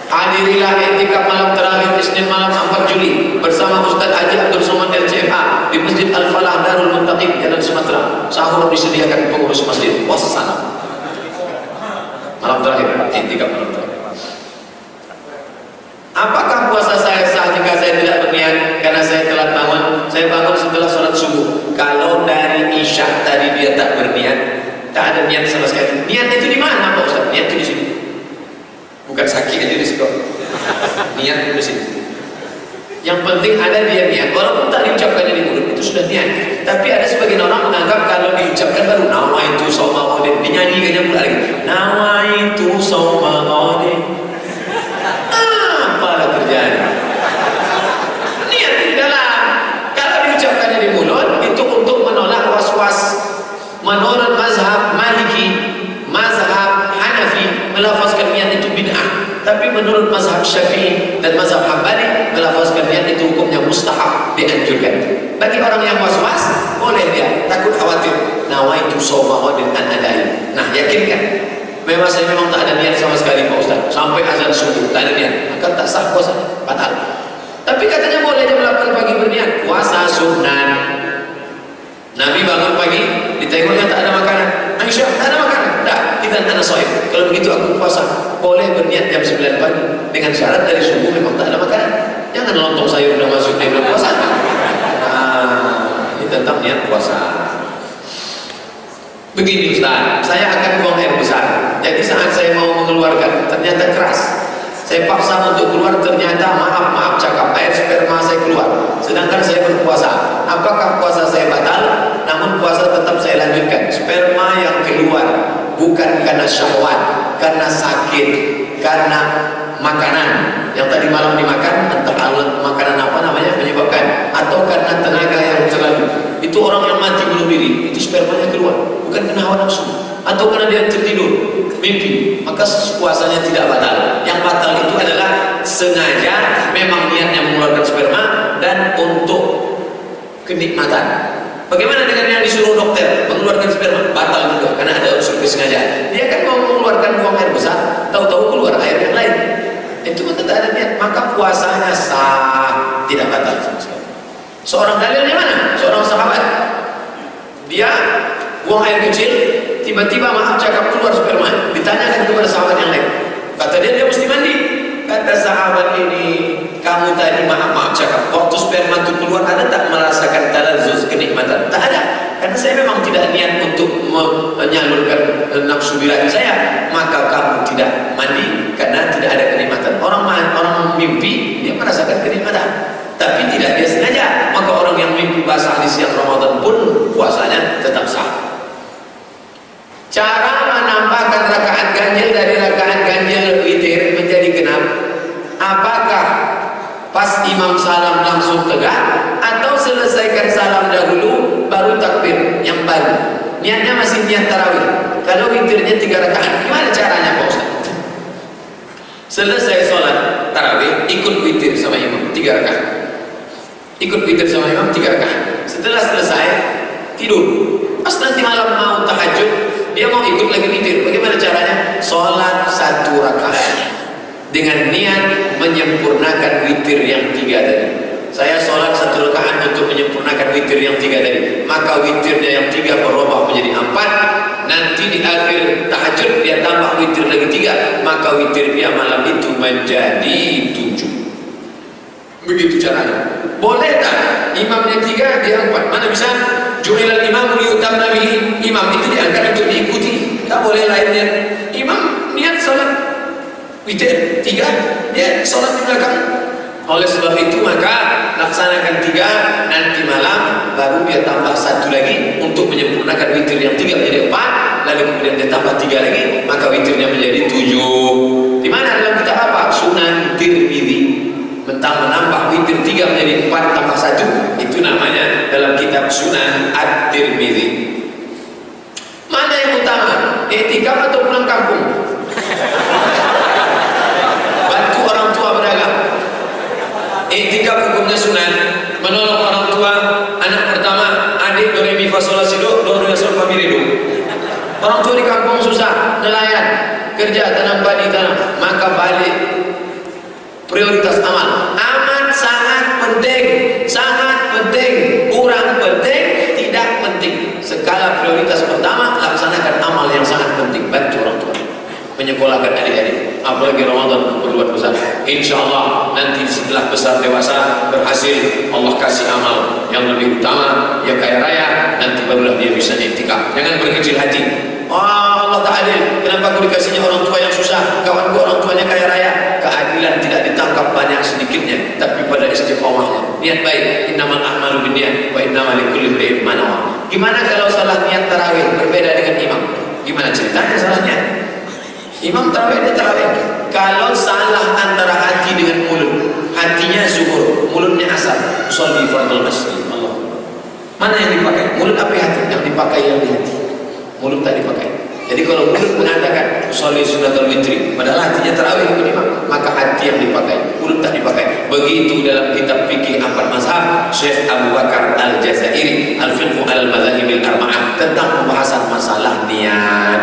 Hadirilah i'tikaf malam terakhir Isnin malam 4 Juli bersama Ustaz Haji Abdul Somad LCMA di Masjid Al-Falah Darul Muntaqim Jalan Sumatera. Sahur disediakan pengurus masjid. Wassalam. Malam terakhir, i'tikaf malam terakhir. Apakah puasa saya sah jika saya tidak berniat karena saya telat bangun? Saya bangun setelah sholat subuh. Kalau dari isya tadi dia tak berniat, tak ada niat sama sekali. Niat itu di mana Pak Ustaz? Niat itu di sini. Bukan sakit aja di situ. Niat itu di sini. Yang penting ada dia niat, walaupun tak diucapkan di mulut, itu sudah niat. Tapi ada sebagian orang menganggap kalau diucapkan baru nawaitu shauma ghadin, dinyanyikannya pula lagi. Nawaitu shauma ghadin. Apalah terjadi? Niat di dalam. Kalau diucapkannya di mulut, itu untuk menolak was-was. Menurut mazhab Maliki, mazhab Hanafi, melafazkan niat itu bid'ah. Tapi menurut mazhab Syafi'i dan mazhab Hambali, melafazkan niat itu hukumnya mustahab, dianjurkan. Bagi orang yang was-was, boleh dia takut khawatir. Nawaitu shauma ghadin an adai. Nah, yakinkan. Memang saya memang tak ada niat sama sekali Pak Ustaz. Sampai azan subuh tak ada niat, maka tak sah puasa, batal. Tapi katanya boleh jam 8 pagi berniat puasa sunat. Nabi bangun pagi, ditengoknya tak ada makanan. Aisyah, tak ada makanan. Tak, kita tak ada soib. Kalau begitu aku puasa. Boleh berniat jam 9 pagi dengan syarat dari subuh memang tak ada makanan. Jangan lontong sayur udah masuk di bulan puasa. Ini tentang niat puasa. Begini Ustaz, saya akan buang air besar. Jadi saat saya mau mengeluarkan ternyata keras. Saya paksa untuk keluar, ternyata maaf cakap, air sperma saya keluar. Sedangkan saya berpuasa. Apakah puasa saya batal? Namun puasa tetap saya lanjutkan. Sperma yang keluar bukan karena syahwat, karena sakit, karena makanan yang tadi malam dimakan, entah makanan apa namanya menyebabkan, atau karena tenaga yang terlalu. Itu orang yang mati bunuh diri, itu spermanya keluar, bukan karena hawa nafsu. atau karena dia tertidur mimpi, maka puasanya tidak batal. Yang batal itu adalah sengaja memang niatnya mengeluarkan sperma dan untuk kenikmatan. Bagaimana dengan yang disuruh dokter mengeluarkan sperma? Batal juga karena ada unsur kesengajaan. Dia kan mau mengeluarkan buang air besar, tahu-tahu keluar air yang lain. Itu kan tidak ada niat, maka puasanya sah, tidak batal. Seorang dalilnya mana? Seorang sahabat, dia buang air kecil, tiba-tiba maaf cakap keluar sperma. Ditanyakan kepada sahabat yang lain, kata dia mesti mandi. Kata sahabat ini, kamu tadi maaf cakap waktu sperma itu keluar, ada tak merasakan talazzuz, kenikmatan? Tak ada, karena saya memang tidak niat untuk menyalurkan nafsu birahi saya. Maka kamu tidak mandi karena tidak ada kenikmatan. Orang mimpi dia merasakan kenikmatan, tapi tidak dia sengaja. Maka orang yang mimpi basah di siang Ramadan pun puasanya tetap sah. Cara menambahkan rakaat ganjil dari rakaat ganjil witir menjadi genap, apakah pas imam salam langsung tegak atau selesaikan salam dahulu baru takbir yang baru? Niatnya masih niat tarawih. Kalau witirnya 3 rakaat, gimana caranya Pak Ustaz? Selesai sholat tarawih, ikut witir sama imam 3 rakaat. Ikut witir sama imam 3 rakaat. Setelah selesai tidur. Pas nanti malam mau tahajud, dia mau ikut lagi witir. Bagaimana caranya? Sholat 1 rakaat dengan niat menyempurnakan witir yang 3 tadi. Saya sholat 1 rakaat untuk menyempurnakan witir yang 3 tadi, maka witirnya yang 3 berubah menjadi 4. Nanti di akhir tahajud dia tambah witir lagi 3, maka witir dia malam itu menjadi 7. Begitu caranya. Boleh tak imamnya 3 dia 4? Mana bisa? Ju'ilal imam liyutamma bihi. Imam itu diangkat untuk diikuti. Tak boleh lainnya. Imam niat salat witir 3, dia salat di belakang. Oleh sebab itu maka laksanakan 3, nanti malam baru dia tambah 1 lagi untuk menyempurnakan witir yang 3 menjadi 4, lalu kemudian dia tambah 3 lagi, maka witirnya menjadi 7. Di mana dalam kitab apa? Sunan Tirmidzi. Menambah witir 3 menjadi 4 tambah 1, itu namanya dalam kitab Sunan At-Tirmidzi. Mana yang utama? I'tikaf atau pulang kampung? Bantu orang tua berdagang. I'tikaf hukumnya sunan, menolong orang tua, anak pertama, adik do re mi fa sol la si do re sol fa mi re do. Orang tua di kampung susah, nelayan, kerja tanam padi tanam, maka balik. Prioritas amal. Amal sangat penting, kurang penting, tidak penting. Skala prioritas pertama, laksanakan amal yang sangat penting. Bantu orang tua, menyekolahkan adik-adik, apalagi Ramadan berbuat besar. InsyaAllah nanti setelah besar dewasa berhasil, Allah kasih amal yang lebih utama, yang kaya raya, nanti barulah dia bisa i'tikaf. Jangan berkecil hati. Allah tak adil, kenapa aku dikasihnya orang tua yang susah, kawan gua orang tuanya kaya raya? Keadilan tidak ditangkap banyak sedikitnya, tapi pada istiqomahnya. Niat baik, innamal a'malu binniyat wa innamal likulli imri'in ma nawa. Gimana kalau salah niat tarawih berbeda dengan imam? Gimana ceritanya salahnya? Imam tarawih dia tarawih. Kalau salah antara hati dengan mulut, hatinya zuhur, mulutnya asar, sholli fardhu masjid. Allah. Mana yang dipakai? Mulut apa hati? Yang dipakai yang di hati. Mulut tak dipakai. Jadi kalau mulut mengatakan sholli sunatul witri, padahal hatinya tarawih maka hati yang dipakai, mulut tak dipakai. Begitu dalam kitab fikih 4 mazhab Syekh Abu Bakar Al-Jazairi, Al-Fiqhu Al-Madzahibil Arba'ah, tentang pembahasan masalah niat.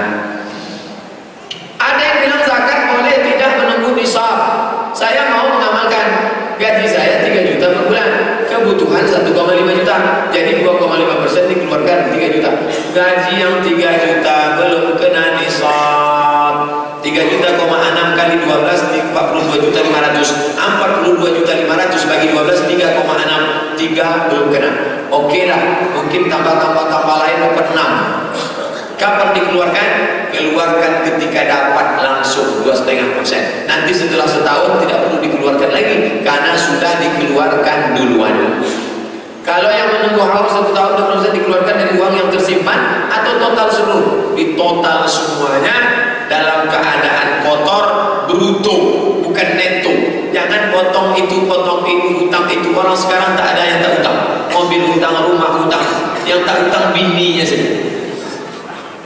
Ada yang bilang zakat boleh tidak menunggu nisab. Saya mau mengamalkan, gaji saya 3 juta per bulan, kebutuhan 1,5 juta, jadi 2,5% dikeluarkan 3 juta. Gaji yang 3 juta belum kena nisab. 3 juta, 6 kali 12 42 juta 500. 42 juta 500 bagi 12 3,6. 3 belum kena. Oke lah, mungkin tambah lain dapat 6. Kapan dikeluarkan? Keluarkan ketika dapat langsung 2,5%. Nanti setelah setahun tidak perlu dikeluarkan lagi karena sudah dikeluarkan duluan. Kalau yang menunggu haul 1 tahun harus dikeluarkan dari uang yang tersimpan atau total seluruh? Di total semuanya dalam keadaan kotor, bruto, bukan neto. Jangan potong itu, potong ini, hutang itu. Orang sekarang tak ada yang tak hutang. Mobil hutang, rumah hutang. Yang tak hutang bininya saja.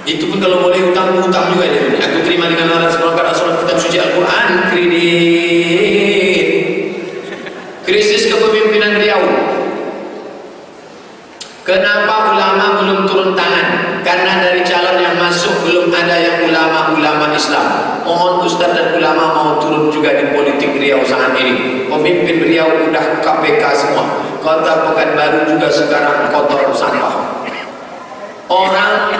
Itu pun kalau boleh utang juga ini. Aku terima dengan laras perangkat asal kitab suci Al-Quran. Kredit. Krisis kepemimpinan Riau. Kenapa ulama belum turun tangan? Karena dari calon yang masuk belum ada yang ulama-ulama Islam. Mohon Ustaz dan ulama mau turun juga di politik Riau saat ini. Pemimpin Riau udah KPK semua. Kota Pekanbaru juga sekarang kotor sampah. Orang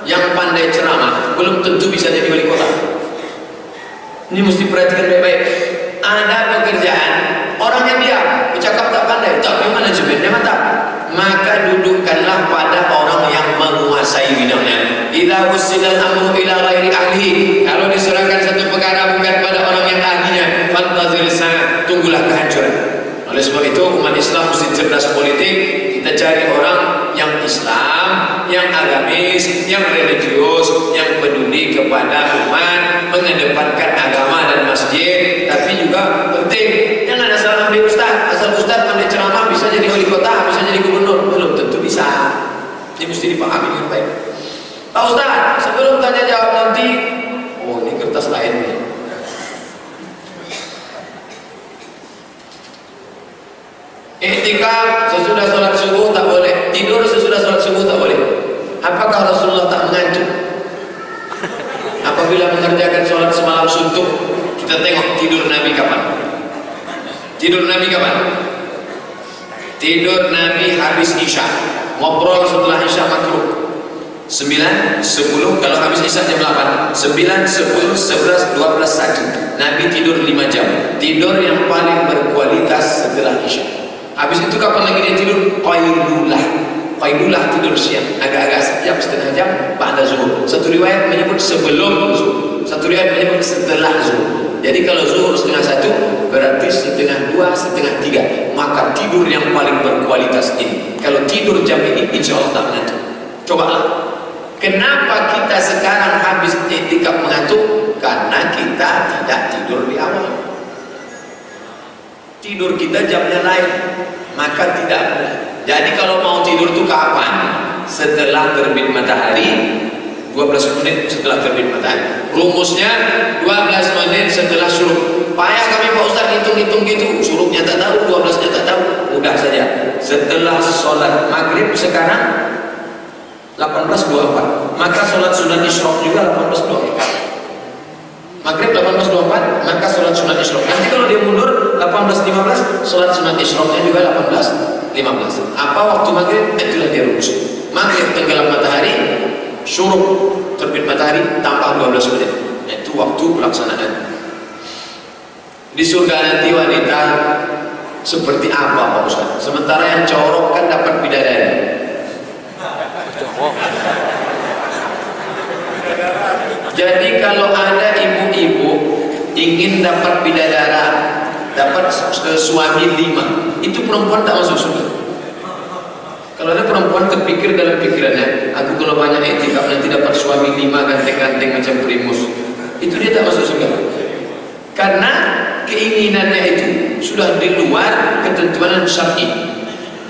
yang pandai ceramah belum tentu bisa jadi wali kota. Ini mesti perhatikan baik-baik. Ada pekerjaan orang yang diam, bercakap tak pandai, tapi manajemennya mantap. Maka dudukkanlah pada orang yang menguasai bidangnya. Idza ussidal amru ila ghairi ahli. Kalau diserahkan satu perkara bukan pada orang yang ahlinya, fantazir sangat, tunggulah kehancuran. Oleh sebab itu umat Islam mesti cerdas politik. Kita cari orang yang Islam, yang agamis, yang religius, yang peduli kepada umat, mengedepankan agama dan masjid. Tapi juga penting, jangan asal ambil ustaz. Asal ustaz pandai ceramah bisa jadi wali kota, bisa jadi gubernur, belum tentu bisa. Ini mesti dipahami dengan baik. Pak Ustaz, sebelum tanya jawab nanti, oh ini kertas lain nih. Iktikaf sesudah sholat subuh tak boleh. Tidur sesudah sholat subuh tak boleh. Apakah Rasulullah tak mengantuk? Apabila mengerjakan sholat semalam suntuk, kita tengok tidur Nabi kapan? Tidur Nabi kapan? Tidur Nabi habis Isya. Ngobrol setelah Isya makruh. 9, 10, kalau habis Isya jam 8. 9, 10, 11, 12, 1. Nabi tidur 5 jam. Tidur yang paling berkualitas setelah Isya. Habis itu kapan lagi dia tidur? Qailulah. Qailulah tidur siang. Agak-agak sejam, setengah jam ba'da zuhur. Satu riwayat menyebut sebelum zuhur. Satu riwayat menyebut setelah zuhur. Jadi kalau zuhur setengah 1 berarti setengah 2, setengah 3. Maka tidur yang paling berkualitas ini. Kalau tidur jam ini insya Allah tak mengantuk. Cobalah. Kenapa kita sekarang habis iktikaf mengantuk? Karena kita tidak tidur di awal. Tidur kita jamnya lain, maka tidak boleh. Jadi kalau mau tidur itu kapan? Setelah terbit matahari, 12 menit setelah terbit matahari. Rumusnya 12 menit setelah syuruk. Payah kami Pak Ustaz hitung-hitung gitu. Syuruknya tak tahu, 12-nya tak tahu. Mudah saja. Setelah sholat maghrib sekarang 18.24, maka sholat sunat isyraq juga 18.24. Maghrib 18.24, maka sholat sunat isyraq. Nanti kalau dia mundur 18.15, sholat sunat isyraqnya juga 18.15. Apa waktu maghrib? Itulah dia rumus. Maghrib tenggelam matahari, syuruk terbit matahari tambah 12 menit. Itu waktu pelaksanaan. Di surga nanti wanita seperti apa Pak Ustaz? Sementara yang corok kan dapat bidadari. Jadi kalau ada ibu-ibu ingin dapat bidadara, dapat suami 5, itu perempuan tak masuk surga. Kalau ada perempuan terpikir dalam pikirannya, aku kalau banyak iktikaf nanti dapat suami 5 ganteng-ganteng macam primus, itu dia tak masuk surga. Karena keinginannya itu sudah di luar ketentuan syar'i.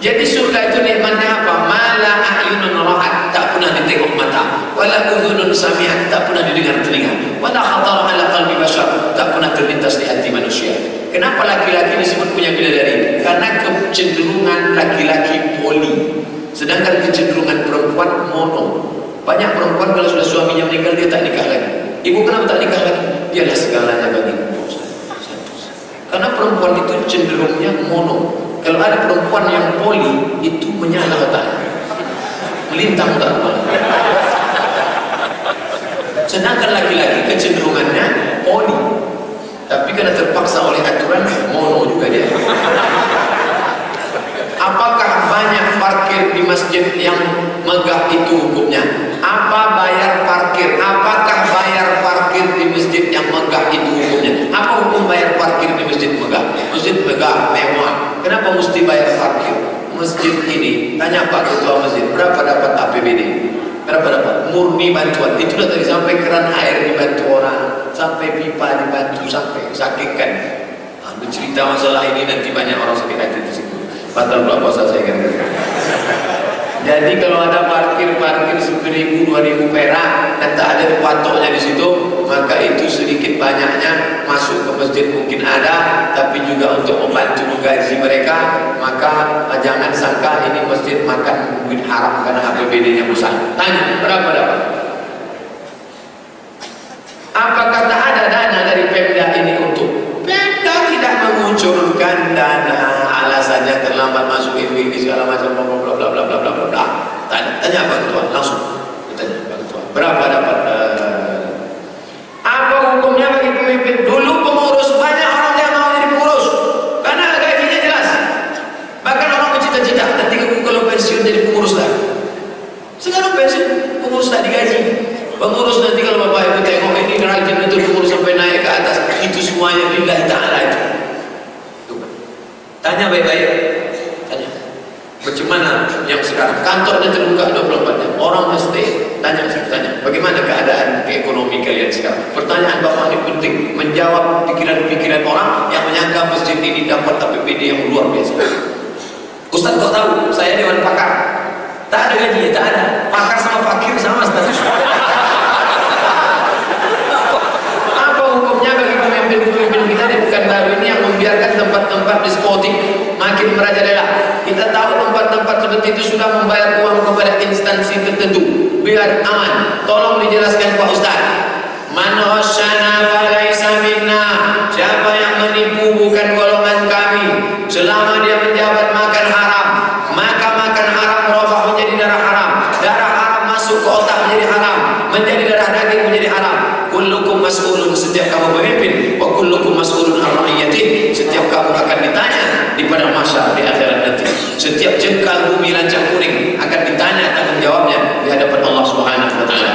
Jadi surga itu nikmatnya apa? Mala a'yunun ra'at, tak pernah ditengok mata. Wala udhunun sami'at, tak pernah didengar telinga. Wala khatara ala qalbi bashar, tak pernah terlintas di hati manusia. Kenapa laki-laki disebut punya bidadari? Karena kecenderungan laki-laki poli, sedangkan kecenderungan perempuan mono. Banyak perempuan kalau sudah suaminya meninggal dia tak nikah lagi. Ibu kenapa tak nikah lagi? Dialah segalanya bagiku. Karena perempuan itu cenderungnya mono. Kalau ada perempuan yang poli, itu menyala otak, melintang otak. Sedangkan laki-laki kecenderungannya poli, tapi karena terpaksa oleh aturan mono juga dia. Apakah banyak parkir di masjid yang megah itu hukumnya? Apa bayar parkir? Apakah bayar parkir di masjid yang megah itu hukumnya? Apa hukum bayar parkir di masjid megah? Masjid megah, mewah. Kenapa mesti bayar parkir? Masjid ini, tanya Pak Ketua Masjid, berapa dapat APBD? Berapa dapat? Murni bantuan. Itu dah tadi sampai keran air dibantu orang, sampai pipa dibantu, sampai sakitkan. Bercerita masalah ini nanti banyak orang sakit hati di situ. Batal pula puasa saya kan. Jadi kalau ada parkir 1.000, 2.000 perak dan tak ada patoknya di situ, maka itu sedikit banyaknya masuk ke masjid mungkin ada, tapi juga untuk membantu menggaji mereka. Maka jangan sangka ini masjid makan duit haram karena APBD-nya besar. Tanya berapa dapat? Apakah tak ada dana dari Pemda ini untuk? Pemda tidak mengucurkan dana, alasannya terlambat masuk ini segala macam bla bla bla bla bla bla bla. Tanya Pak Ketua langsung. Tanya Pak Ketua. Berapa dapat? Apa hukumnya bagi pemimpin? Dulu pengurus banyak orang yang mau jadi pengurus karena gajinya jelas. Bahkan orang bercita-cita nanti kalau pensiun jadi pengurus lah. Sekarang pensiun pengurus tak digaji. Pengurus nanti kalau Bapak Ibu tengok ini rajin betul pengurus sampai naik ke atas, itu semuanya lillahi ta'ala itu. Tanya baik-baik. Tanya. Bagaimana yang sekarang kantornya terbuka 24 jam, orang mesti tanya. Bagaimana keadaan ekonomi kalian sekarang? Pertanyaan Bapak ini penting, menjawab pikiran-pikiran orang yang menyangka masjid ini dapat APBD yang luar biasa. Ustaz kok tahu? Saya dewan pakar. Tak ada gaji, tak ada. Pakar sama fakir sama status. Pemimpin kita di Pekanbaru ini yang membiarkan tempat-tempat diskotik makin merajalela. Kita tahu tempat-tempat seperti itu sudah membayar uang kepada instansi tertentu biar aman. Tolong dijelaskan Pak Ustaz. Man ghasyana falaysa minna. Siapa yang menipu bukan golongan kami. Selama dia menjabat makan haram, maka makan haram merubah menjadi darah haram. Darah haram masuk ke otak menjadi haram, menjadi darah daging menjadi haram. Kullukum mas'ulun, setiap kamu pemimpin, wa kullukum mas'ulun an ra'iyyatihi, setiap kamu akan ditanya di padang mahsyar di akhirat nanti. Setiap jengkal bumi lancang kuning akan ditanya tanggung jawabnya di hadapan Allah Subhanahu wa taala.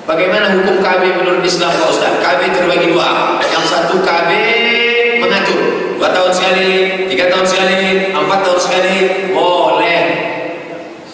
Bagaimana hukum KB menurut Islam Pak Ustaz? KB terbagi dua. Yang satu KB mengatur 2 tahun sekali, 3 tahun sekali, 4 tahun sekali boleh.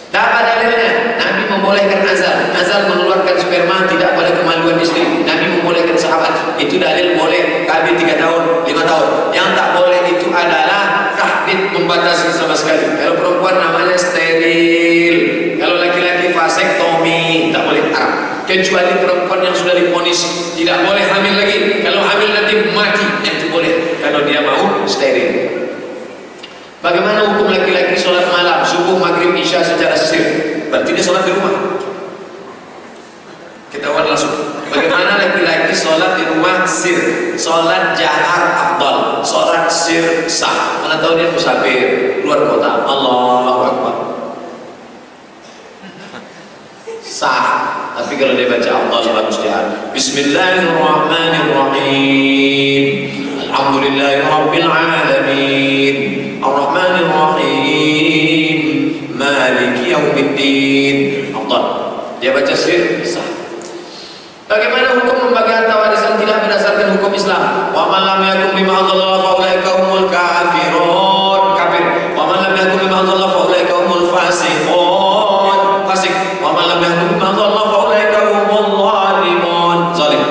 Dapat dalilnya? Nabi membolehkan azal. Azal mengeluarkan sperma, tidak boleh kemaluan istri. Nabi membolehkan sahabat. Itu dalil boleh. KB 3 tahun, 5 tahun. Yang tak boleh itu adalah tahdid, membatasi sama sekali. Kalau perempuan namanya steril. Kalau laki-laki vasektomi, tak boleh haram. Kecuali perempuan yang sudah divonis tidak boleh hamil lagi. Kalau hamil nanti mati, itu boleh. Kalau dia mau steril. Bagaimana hukum laki-laki sholat malam, subuh, maghrib, isya secara sir? Berarti dia sholat di rumah. Ketahuan langsung. Bagaimana laki-laki sholat di rumah sir? Sholat jahar afdal, sholat sir sah. Mana tahu dia musafir luar kota. Allahu Akbar. Sah. Tapi kalau dia baca Allah bagus jahar. Bismillahirrahmanirrahim. Alhamdulillahirabbil alamin. Ar-Rahmanir-Rahim, Maliki Yaumiddin. Allah. Dia baca sir sah. Bagaimana hukum membagi harta warisan tidak berdasarkan hukum Islam? Wa man lam yakum bima Allah fa ulaika humul kafirun, kafir. Wa man lam yakum bima Allah fa ulaika humul fasiqun, fasik. Wa man lam yakum bima Allah fa ulaika humul zalimun, zalim.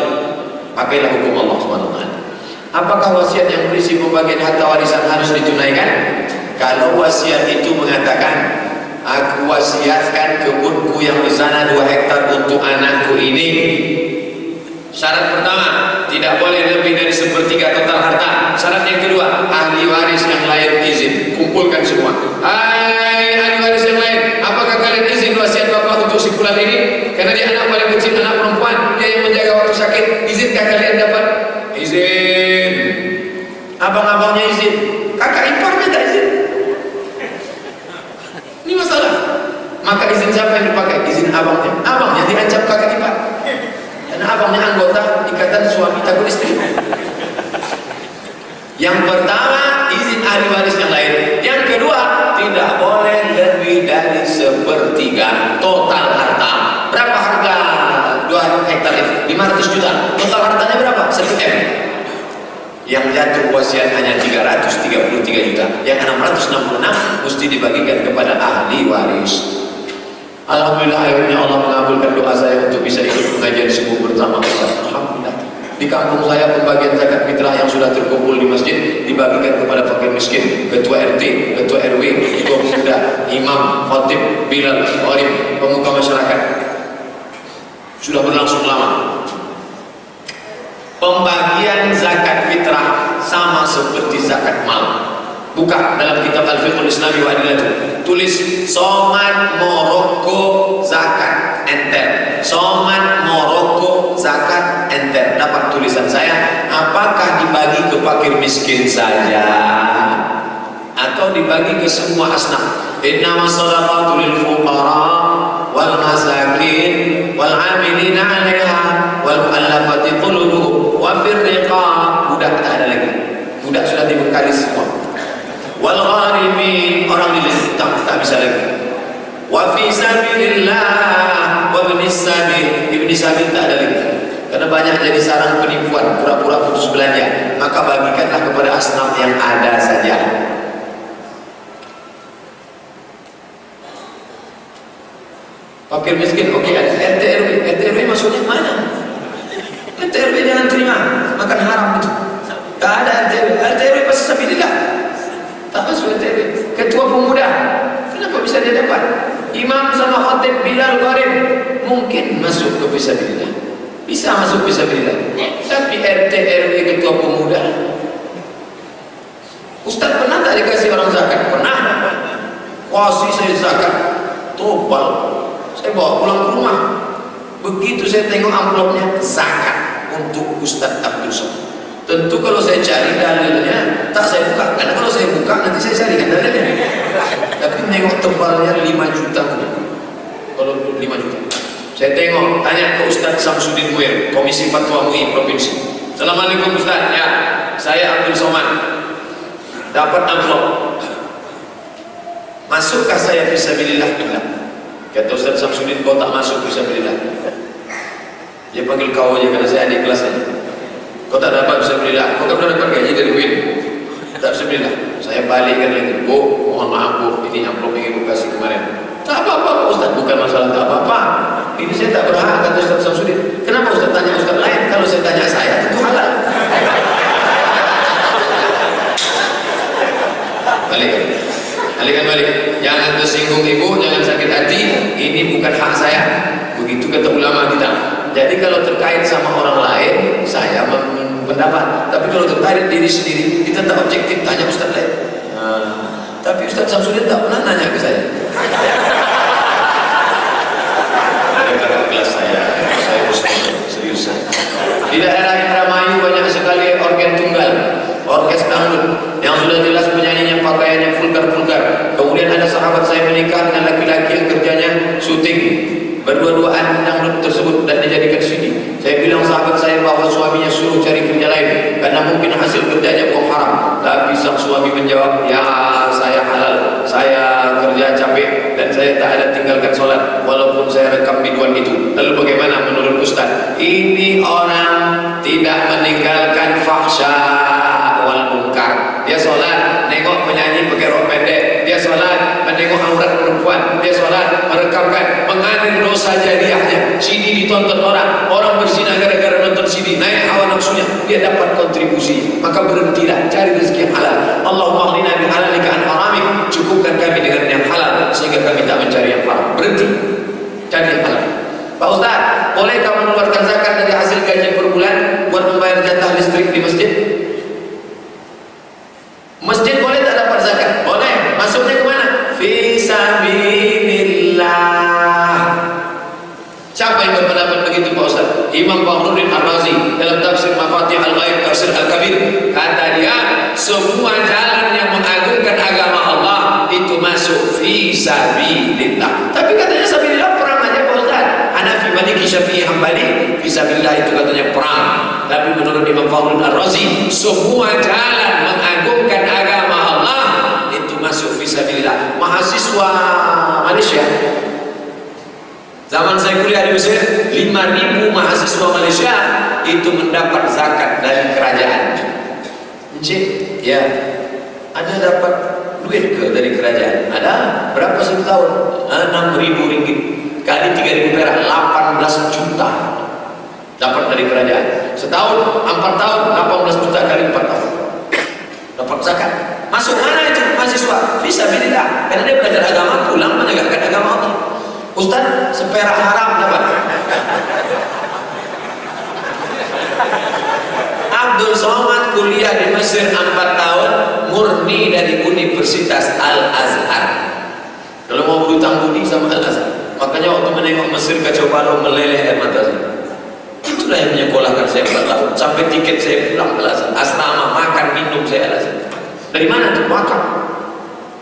Pakailah hukum Allah Subhanahu wa taala. Apakah wasiat yang berisi pembagian harta warisan harus ditunaikan? Kalau wasiat itu mengatakan, aku wasiatkan kebunku yang di sana 2 hektar untuk anakku ini. Syarat pertama, tidak boleh lebih dari 1/3 total harta. Syarat yang kedua, ahli waris yang lain izin. Kumpulkan semua. Hai ahli waris yang lain, apakah kalian izin wasiat bapak untuk si fulan ini? Karena dia anak paling kecil, anak perempuan, dia yang menjaga waktu sakit. Izinkah kalian dapat? Izin. Abang-abangnya izin, kakak iparnya tak izin. Ini masalah. Maka izin siapa yang dipakai? Izin abangnya. Abangnya diancam kakak ipar. Karena abangnya anggota ikatan suami takut istri. Yang pertama, izin ahli waris yang lain. Yang kedua, tidak boleh lebih dari 1/3 total harta. Berapa harga 2 hektar itu? 500 juta. Total hartanya berapa? 1 M. Yang jatuh wasiat hanya 333 juta. Yang 666 mesti dibagikan kepada ahli waris. Alhamdulillah akhirnya Allah mengabulkan doa saya untuk bisa ikut pengajian subuh bersama Ustaz. Alhamdulillah. Di kampung saya pembagian zakat fitrah yang sudah terkumpul di masjid dibagikan kepada fakir miskin, ketua RT, ketua RW, ketua pemuda, imam, khatib, bilal, gharib, pemuka masyarakat. Sudah berlangsung lama. Pembagian zakat fitrah sama seperti zakat mal. Buka dalam kitab Al-Fiqhul Islami wa Adilatuh, tulis Soman Moroko zakat enter. Soman Moroko zakat enter. Dapat tulisan saya, apakah dibagi ke fakir miskin saja atau dibagi ke semua asnaf? Innama shadaqatu lil fuqara wal masakin wal amilina 'alaiha wal mu'allafati qulubuhum wa fir riqab. Budak tak ada lagi. Budak sudah dibekali semua. Wal gharimin, orang dilintang tak bisa lagi. Wa fi sabilillah wa ibnis sabil, ibnis sabil tak ada lagi. Karena banyak jadi sarang penipuan, pura-pura putus belanja. Maka bagikanlah kepada asnaf yang ada saja. Fakir miskin, oke, RT RW maksudnya mana? RT RW jangan terima, makan haram itu. Tak ada RT RW pasti sabilillah. Tak masuk RT. Ketua pemuda, kenapa bisa dia dapat? Imam sama khatib, bilal, gharib, mungkin masuk ke fisabilillah. Bisa masuk fisabilillah. Tapi RT RW ketua pemuda, Ustaz pernah tak dikasih orang zakat? Pernah. Kasih saya zakat, topal. Saya bawa pulang ke rumah. Begitu saya tengok amplopnya, zakat untuk Ustaz Abdul Somad. Tentu kalau saya cari dalilnya, tak saya buka. Karena kalau saya buka, nanti saya carikan dalilnya. Tapi tengok tebalnya 5 juta. Kalau 5 juta. Saya tengok, tanya ke Ustaz Samsudin Muir, Komisi Fatwa MUI Provinsi. Assalamualaikum Ustaz. Ya, saya Abdul Somad. Dapat amplop. Masukkah saya fisabilillah? Tidak. Kata Ustaz Samsudin, kau tak masuk fisabilillah. Dia panggil kau aja karena saya adik kelasnya. Kau tak dapat fisabilillah, kau tak pernah dapat gaji dari UIN. Tak fisabilillah. Saya balikkan lagi, Bu, mohon maaf Bu, ini amplop yang ibu kasih kemarin. Tak apa-apa Ustaz, bukan masalah tak apa-apa. Ini saya tak berhak, kata Ustaz Samsudin. Kenapa Ustaz tanya Ustaz lain? Kalau saya tanya saya, tentu halal. Balik. Jangan tersinggung ibu, jangan sakit hati. Ini bukan hak saya. Begitu kata ulama kita. Jadi kalau terkait sama orang lain, saya berpendapat. Tapi kalau terkait diri sendiri, kita tak objektif, tanya Ustaz lain. Tapi Ustaz Samsudin tak pernah nanya ke saya. Kelas saya serius. Di daerah Indramayu banyak sekali organ tunggal, orkes dangdut yang sudah jelas penyanyinya pakaiannya vulgar. Kemudian ada sahabat saya menikah dengan laki-laki yang kerjanya syuting. Berdua-duaan dangdut tersebut dan dijadikan CD. Saya bilang sahabat saya bahwa suaminya suruh cari kerja lain karena mungkin hasil kerjanya kok haram. Tapi sang suami menjawab, ya saya halal, saya kerja capek dan saya tak ada tinggalkan sholat walaupun saya rekam biduan itu. Lalu bagaimana menurut Ustaz? Ini orang tidak meninggalkan fahsya wal munkar. Dia sholat, nengok penyanyi pakai rok pendek. Dia sholat, menengok aurat perempuan. Dia sholat, merekamkan, mengalir dosa jariahnya. CD ditonton orang berzina gara-gara nonton CD, naik hawa nafsunya, dia dapat kontribusi. Maka berhentilah, cari rezeki yang halal. Allahumma aghnina bihalalika an haramik. Cukupkan kami dengan yang halal sehingga kami tak mencari yang haram. Berhenti, cari yang halal. Pak Ustaz, bolehkah mengeluarkan zakat dari hasil gaji per bulan buat membayar jatah listrik di masjid? Masjid boleh tak dapat zakat? Boleh. Masuknya ke mana? Fisabilillah. Siapa yang berpendapat begitu Pak Ustaz? Imam Fakhruddin Ar-Razi dalam tafsir Mafatih Al-Ghaib, tafsir Al-Kabir, kata dia, semua jalan yang mengagungkan agama Allah itu masuk fisabilillah. Tapi katanya sabilillah perang aja Pak Ustaz. Hanafi, Maliki, Syafi'i, Hambali, fisabilillah itu katanya perang. Tapi menurut Imam Fakhruddin Ar-Razi, semua jalan mengagungkan agama Allah itu masuk fisabilillah. Mahasiswa Malaysia, zaman saya kuliah di Mesir, 5.000 mahasiswa Malaysia itu mendapat zakat dari kerajaan. Encik, ya, ada dapat duit ke dari kerajaan? Ada. Berapa setahun? 6.000 ringgit kali 3.000 perak, 18 juta dapat dari kerajaan. setahun 4 tahun 18 juta kali 4 tahun dapat zakat. Masuk mana itu mahasiswa? Fisabilillah, karena dia belajar agama, pulang menegakkan agama Allah. Ustaz, seperak haram dapat. Abdul Somad kuliah di Mesir 4 tahun murni dari Universitas Al-Azhar. Kalau mau berhutang budi sama Al-Azhar, makanya waktu menengok Mesir kacau balau meleleh air mata saya. Itulah yang menyekolahkan saya 4 tahun sampai tiket saya pulang ke Al-Azhar, asrama, makan minum saya Al-Azhar. Dari mana tuh? Wakaf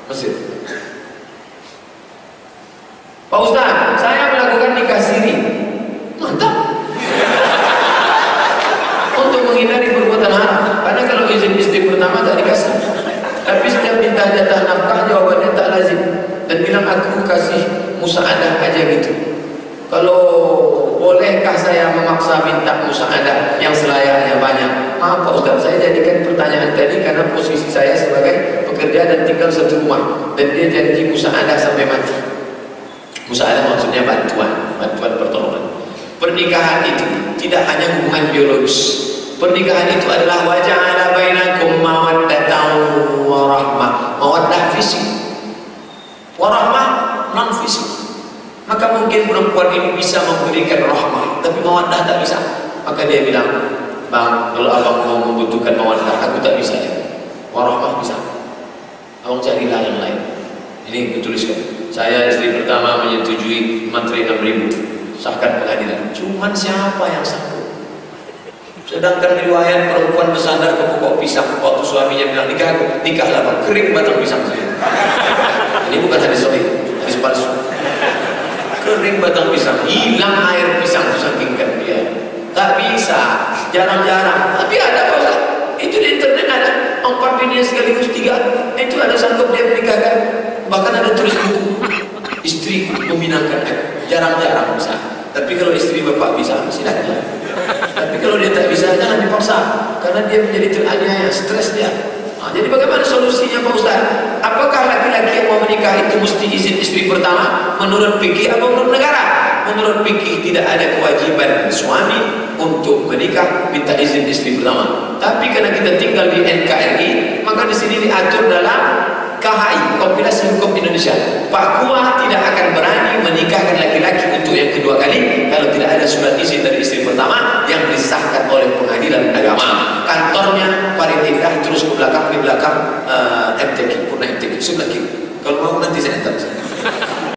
Mesir. Pak Ustaz, saya melakukan nikah siri. Mantap. Untuk menghindari perbuatan haram. Karena kalau izin istri pertama tak dikasih. Tapi setiap minta jatah nafkah jawabannya tak lazim. Dan bilang aku kasih musaadah aja gitu. Kalau bolehkah saya memaksa minta musaadah yang selayaknya banyak? Maaf Pak Ustaz, saya jadikan pertanyaan tadi karena posisi saya sebagai pekerja dan tinggal satu rumah. Dan dia janji musaadah sampai mati. Musaadah maksudnya bantuan pertolongan. Pernikahan itu tidak hanya hubungan biologis. Pernikahan itu adalah waja'ala bainakum mawaddatan wa rahmah. Mawaddah fisik, warahmah non fisik. Maka mungkin perempuan ini bisa memberikan rahmah, tapi mawaddah tak bisa. Maka dia bilang, bang, kalau abang mau membutuhkan mawaddah, aku tak bisa ya. Warahmah bisa. Abang carilah yang lain. Ini kutuliskan. Saya istri pertama menyetujui materi 6.000, sahkan pengadilan. Cuman siapa yang sanggup? Sedangkan riwayat perempuan bersandar ke pokok pisang waktu suaminya bilang nikahlah bang, kering batang pisang saya. Ini bukan hadis sahih, hadis palsu. Kering batang pisang, hilang air pisang saking dia. Tak bisa, jarang-jarang. Tapi ada Pak Ustaz. Itu di internet ada 4 bini sekaligus 3. Itu ada sanggup dia menikahkan. Bahkan ada tulis buku. Istri meminangkan aku. Jarang-jarang bisa. Tapi kalau istri bapak bisa, silakan. Tapi kalau dia tak bisa, jangan dipaksa. Karena dia menjadi teraniaya, stres dia. Jadi bagaimana solusinya Pak Ustaz? Apakah laki-laki yang mau menikah itu mesti izin istri pertama menurut fikih atau menurut negara? Menurut fikih tidak ada kewajiban suami untuk menikah minta izin istri pertama. Tapi karena kita tinggal di NKRI, maka di sini diatur dalam KHI, Kompilasi Hukum Indonesia. Pak Kua tidak akan berani menikahkan laki-laki untuk yang kedua kali kalau tidak ada surat izin dari istri pertama yang disahkan oleh pengadilan agama. Kantornya Paritedah terus ke belakang MTQ, Purna MTQ sebelah kiri. Kalau mau nanti saya antar.